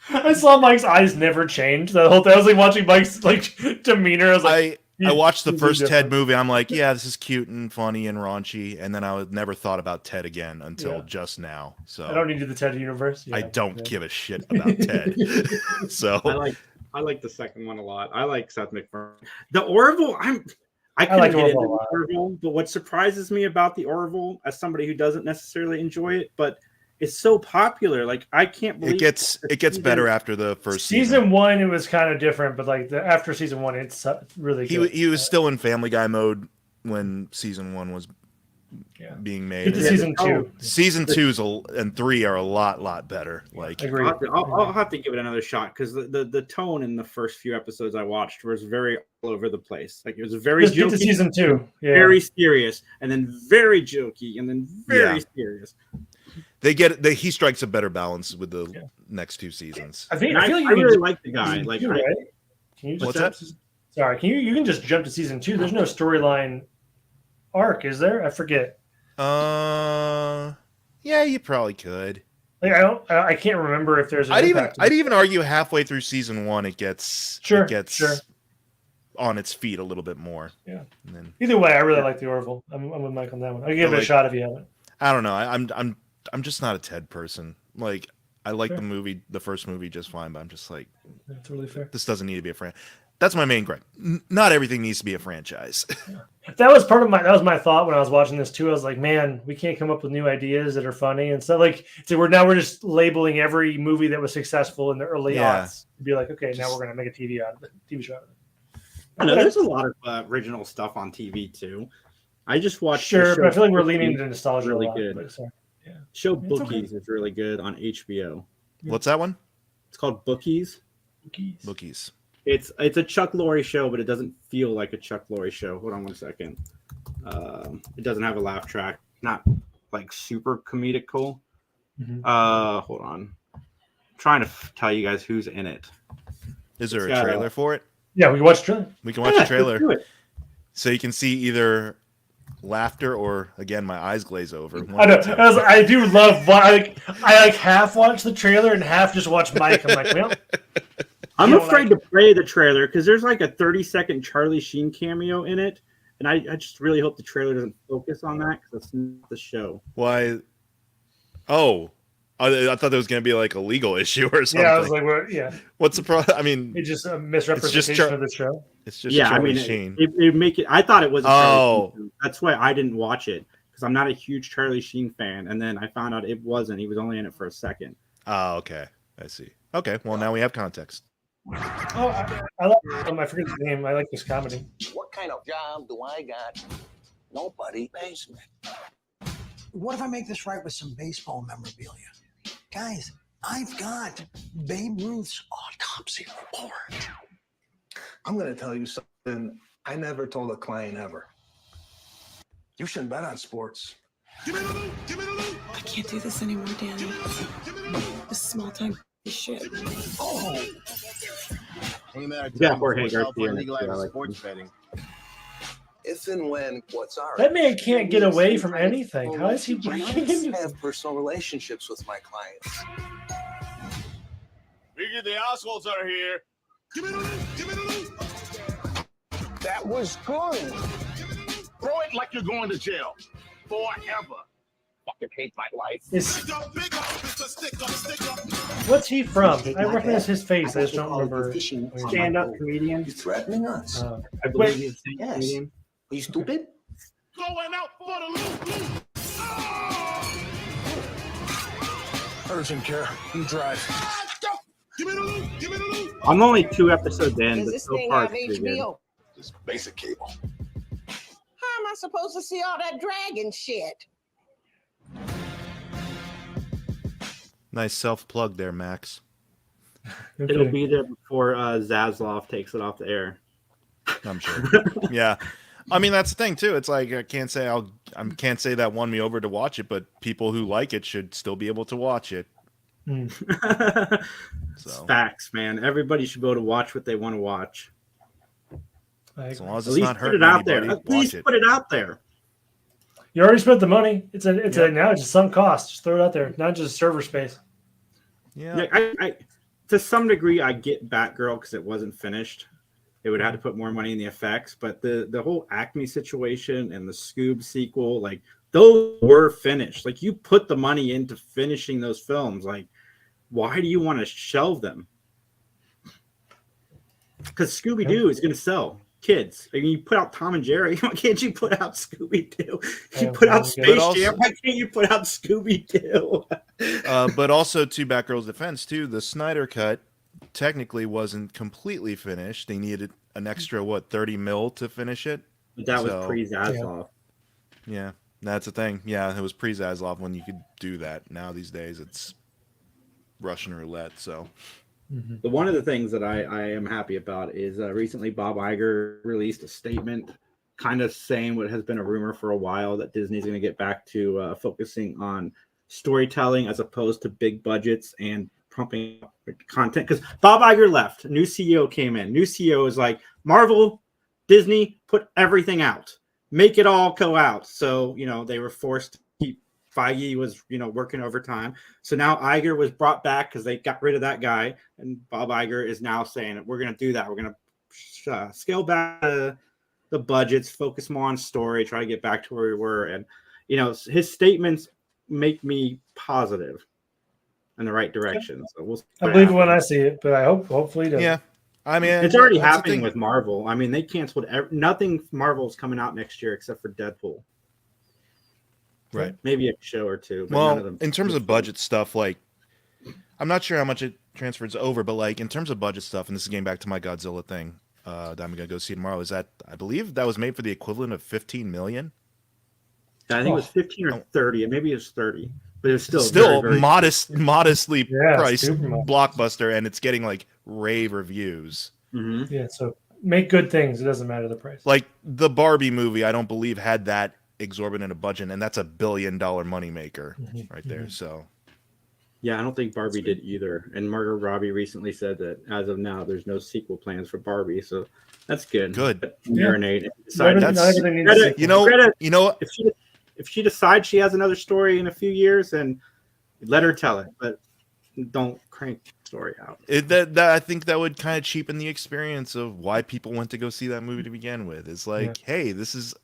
I saw Mike's eyes never change. That whole thing. I was like watching Mike's like demeanor. I was like, I watched the first Ted different. movie. I'm like, yeah, this is cute and funny and raunchy, and then I would never thought about Ted again until just now. So I don't need the Ted universe. I don't give a shit about Ted. So I like the second one a lot. I like Seth MacFarlane. The Orville, I like couldn't get Orville into a lot. the Orville, but what surprises me about the Orville, as somebody who doesn't necessarily enjoy it, but it's so popular. Like, I can't believe it gets better after the first season one. It was kind of different, but like after season one, it's really good. He was still in Family Guy mode when season one was being made. Get to season two. Season 2 and 3 are a lot better. Like, Agreed. I'll have to give it another shot, because the tone in the first few episodes I watched was very all over the place. Like, it was very Just get to jokey, season 2. Yeah. very serious, and then very jokey, and then very serious. he strikes a better balance with the next 2 seasons. I feel I like really like the guy. Like, right? Can you just What's that? Sorry, you can just jump to season 2. There's no storyline arc, is there? I forget. Yeah, you probably could. Like I can't remember if there's. I'd even argue halfway through season 1, it gets sure on its feet a little bit more. Yeah. And then, either way, I really like the Orville. I'm with Mike on that one. I'll give it a shot if you haven't. I don't know. I'm just not a Ted person. Like, I like the first movie just fine, but I'm just like, that's really fair. This doesn't need to be a franchise. That's my main gripe. Not everything needs to be a franchise. That was my thought when I was watching this too. I was like, man, we can't come up with new ideas that are funny and stuff. Like, so we're just labeling every movie that was successful in the early aughts to be like, okay, now we're gonna make a TV show out of it. I know there's a lot of original stuff on TV too. I just watched. But I feel like we're leaning into nostalgia. Really a lot, good. Show Bookies is really good on HBO. What's that one? It's called Bookies. Bookies. It's a Chuck Lorre show, but it doesn't feel like a Chuck Lorre show. Hold on one second. It doesn't have a laugh track. Not like super comedical. Hold on. I'm trying to tell you guys who's in it. Is there a trailer for it? Yeah, we can watch the trailer. We can watch the trailer. So you can see either laughter or, again, my eyes glaze over. I know. I do love. I half watch the trailer and half just watch Mike. I'm like, well. I'm afraid to play the trailer because there's like a 30-second Charlie Sheen cameo in it, and I just really hope the trailer doesn't focus on that because that's not the show. Why? Oh, I thought there was going to be like a legal issue or something. Yeah, I was like, well, yeah. What's the problem? I mean, it's just a misrepresentation of the show. It's just Charlie Sheen. It make it. I thought it was. Charlie Sheen. That's why I didn't watch it because I'm not a huge Charlie Sheen fan, and then I found out it wasn't. He was only in it for a second. Oh, okay. I see. Okay, well now we have context. Oh, I like I forget his name. I like this comedy. What kind of job do I got? Nobody. Basement. What if I make this right with some baseball memorabilia? Guys, I've got Babe Ruth's autopsy report. I'm going to tell you something I never told a client ever. You shouldn't bet on sports. I can't do this anymore, Danny. This small time shit. Oh! Hey, man, Jorge Garcia. Sports betting. If and when what's our that man can't get away from anything. How is he breaking into? I have personal relationships with my clients. Figure the assholes are here. That was good. Throw it like you're going to jail forever. Fucking hate my life. What's he from? I recognize his face. I just don't remember. Stand-up comedian. You threatening us? I believe he's a Yes. comedian. Are you stupid? Going out for the loot. Urgent care. You drive. Give me the loot. Give me the loot. I'm only 2 episodes in, Does but this so thing far have it's pretty good. HBO? Just basic cable. How am I supposed to see all that dragon shit? Nice self-plug there, Max. It'll be there before Zaslav takes it off the air. I'm sure. Yeah. I mean, that's the thing too. It's like I can't say that won me over to watch it, but people who like it should still be able to watch it. So. Facts, man. Everybody should be able to watch what they want to watch. As long as At it's least not put it hurting out anybody, there. At least put it out there. You already spent the money. It's now it's just sunk cost. Just throw it out there, not just server space. Yeah. I to some degree I get Batgirl because it wasn't finished. They would have to put more money in the effects, but the whole Acme situation and the Scoob sequel, like those were finished. Like you put the money into finishing those films. Like, why do you want to shelve them? Because Scooby Doo is going to sell. Kids, I mean, you put out Tom and Jerry. Why can't you put out Scooby Doo? You put out Space Jam. Why can't you put out Scooby Doo? But also, to Batgirl's defense, too, the Snyder Cut technically wasn't completely finished. They needed an extra $30 million to finish it. But that was pre-Zaslav. Yeah, that's the thing. Yeah, it was pre-Zaslav when you could do that. Now these days, it's Russian roulette. So. But one of the things that I am happy about is recently Bob Iger released a statement kind of saying what has been a rumor for a while that Disney's going to get back to focusing on storytelling as opposed to big budgets and pumping up content. Because Bob Iger left, new CEO came in. New CEO is like, Marvel, Disney, put everything out, make it all go out. So they were forced to keep. Feige was working overtime. So now Iger was brought back because they got rid of that guy, and Bob Iger is now saying we're going to do that. We're going to scale back the budgets, focus more on story, try to get back to where we were. And his statements make me positive in the right direction. So we'll. I believe it when I see it, but I hopefully does. Yeah, I mean, it's already happening with Marvel. I mean, they canceled nothing. Marvel's coming out next year except for Deadpool. Right. Maybe a show or two. But Well, in terms of budget stuff, like, I'm not sure how much it transfers over, but like in terms of budget stuff, and this is getting back to my Godzilla thing that I'm gonna go see tomorrow. Is that I believe that was made for the equivalent of 15 million. I think it was 15 or 30, maybe it was 30, but it was still very, very modestly Yeah, priced super modest. blockbuster, and it's getting like rave reviews. Mm-hmm. Yeah, so make good things. It doesn't matter the price. Like the Barbie movie, I don't believe had that exorbitant a budget, and that's $1 billion moneymaker right there. So yeah, I don't think Barbie did either. And Margot Robbie recently said that as of now, there's no sequel plans for Barbie. So that's good. Marinate. If she decides she has another story in a few years, and let her tell it, but don't crank the story out. I think that would kind of cheapen the experience of why people went to go see that movie to begin with. It's like, hey, this is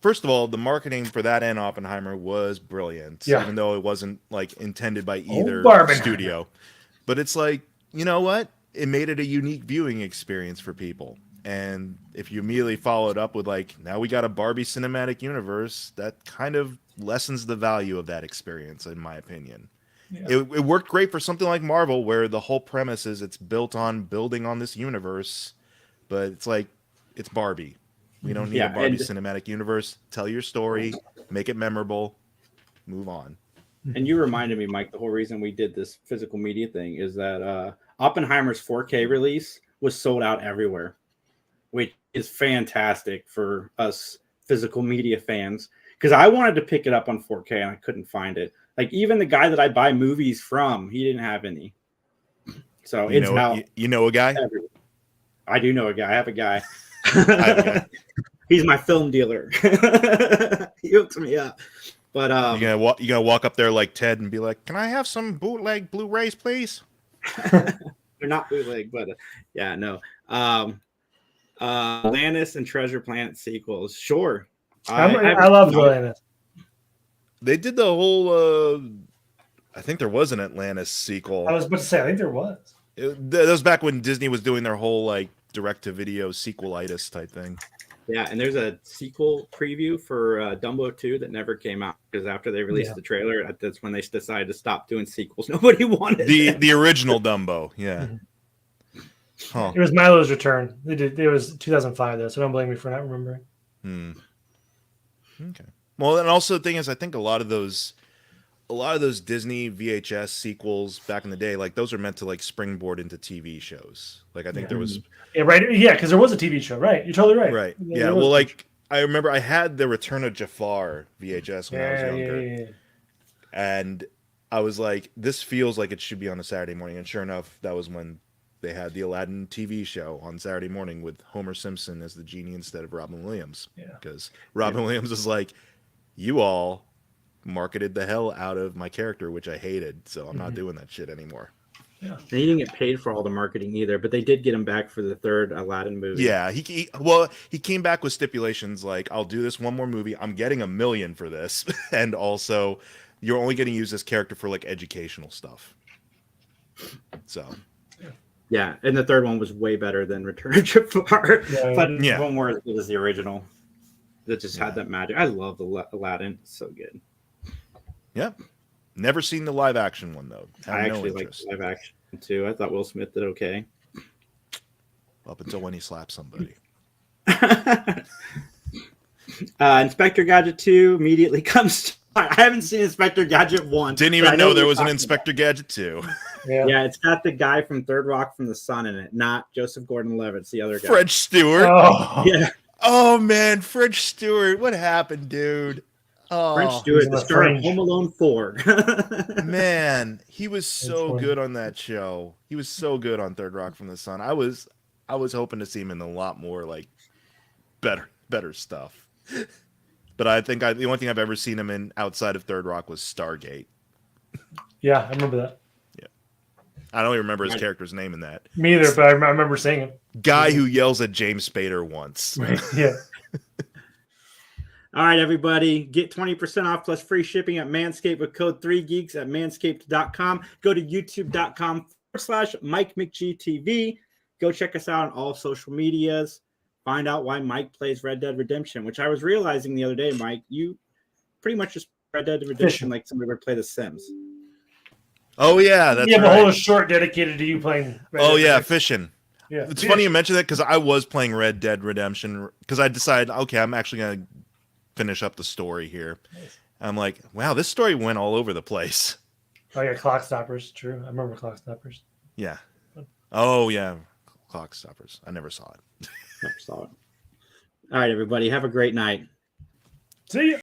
first of all, the marketing for that and Oppenheimer was brilliant, even though it wasn't like intended by either studio. But it's like, you know what? It made it a unique viewing experience for people. And if you immediately follow it up with like, now we got a Barbie cinematic universe, that kind of lessens the value of that experience, in my opinion. Yeah. It worked great for something like Marvel, where the whole premise is it's built on building on this universe, but it's like, it's Barbie. We don't need a Barbie cinematic universe. Tell your story, make it memorable, move on. And you reminded me, Mike, the whole reason we did this physical media thing is that Oppenheimer's 4K release was sold out everywhere, which is fantastic for us physical media fans. Because I wanted to pick it up on 4K and I couldn't find it. Like even the guy that I buy movies from, he didn't have any. So it's out. You know a guy? Everywhere. I do know a guy. I have a guy. He's my film dealer. He hooks me up. But you gonna walk up there like Ted and be like, "Can I have some bootleg Blu-rays, please?" They're not bootleg, but yeah, no. Atlantis and Treasure Planet sequels, sure. I love Atlantis. They did the whole. I think there was an Atlantis sequel. I was about to say, I think there was. That was back when Disney was doing their whole like direct-to-video sequelitis type thing. Yeah, and there's a sequel preview for Dumbo 2 that never came out because after they released the trailer, that's when they decided to stop doing sequels. Nobody wanted the original Dumbo. Yeah. Huh. It was Milo's Return. It was 2005 though, so don't blame me for not remembering. Okay. Well, and also the thing is, I think a lot of those Disney VHS sequels back in the day, like those are meant to like springboard into TV shows. Like I think there was because there was a TV show, right? You're totally right. Right. Yeah. Well, like I remember I had the Return of Jafar VHS when I was younger, and I was like, this feels like it should be on a Saturday morning. And sure enough, that was when they had the Aladdin TV show on Saturday morning with Homer Simpson as the genie instead of Robin Williams. Yeah. Because Robin Williams is like, you all marketed the hell out of my character, which I hated, so I'm not doing that shit anymore. Yeah, and he didn't get paid for all the marketing either, but they did get him back for the third Aladdin movie. Yeah, he came back with stipulations like, I'll do this one more movie, I'm getting $1 million for this, and also you're only going to use this character for like educational stuff. So yeah, and the third one was way better than Return of Jafar, but one more as good as the original. That just had that magic. I love the Aladdin; it's so good. Yep. Never seen the live action one though. I actually like live action too. I thought Will Smith did okay. Up until when he slapped somebody. Inspector Gadget 2 immediately comes to mind. I haven't seen Inspector Gadget 1. Didn't even know there was an Inspector Gadget 2. Yeah, it's got the guy from Third Rock from the Sun in it, not Joseph Gordon-Levitt. It's the other guy. Fred Stewart. Oh. Yeah. Oh man, Fred Stewart. What happened, dude? French he's Stewart, in the the star of Fringe. Home Alone 4. Man, he was so funny. good on that show. He was so good on Third Rock from the Sun. I was hoping to see him in a lot more like better stuff. But I think the only thing I've ever seen him in outside of Third Rock was Stargate. Yeah, I remember that. I don't even remember his character's name in that. Me either, but I remember seeing him. Guy who yells at James Spader once. Yeah. All right, everybody, get 20% off plus free shipping at Manscaped with code 3geeks at manscaped.com. Go to youtube.com/Mike McGTV. Go check us out on all social medias. Find out why Mike plays Red Dead Redemption, which I was realizing the other day, Mike, you pretty much just Red Dead Redemption like somebody would play The Sims. Oh yeah, that's yeah, right. the whole short dedicated to you playing. Red Dead Yeah, Redemption. fishing. Yeah, it's funny you mention that because I was playing Red Dead Redemption because I decided, okay, I'm actually gonna finish up the story here. Nice. I'm like, wow, this story went all over the place. Oh yeah, Clock Stoppers. True, I remember Clock Stoppers. Yeah. Oh yeah, Clock Stoppers. I never saw it. Never saw it. All right, everybody, have a great night. See ya.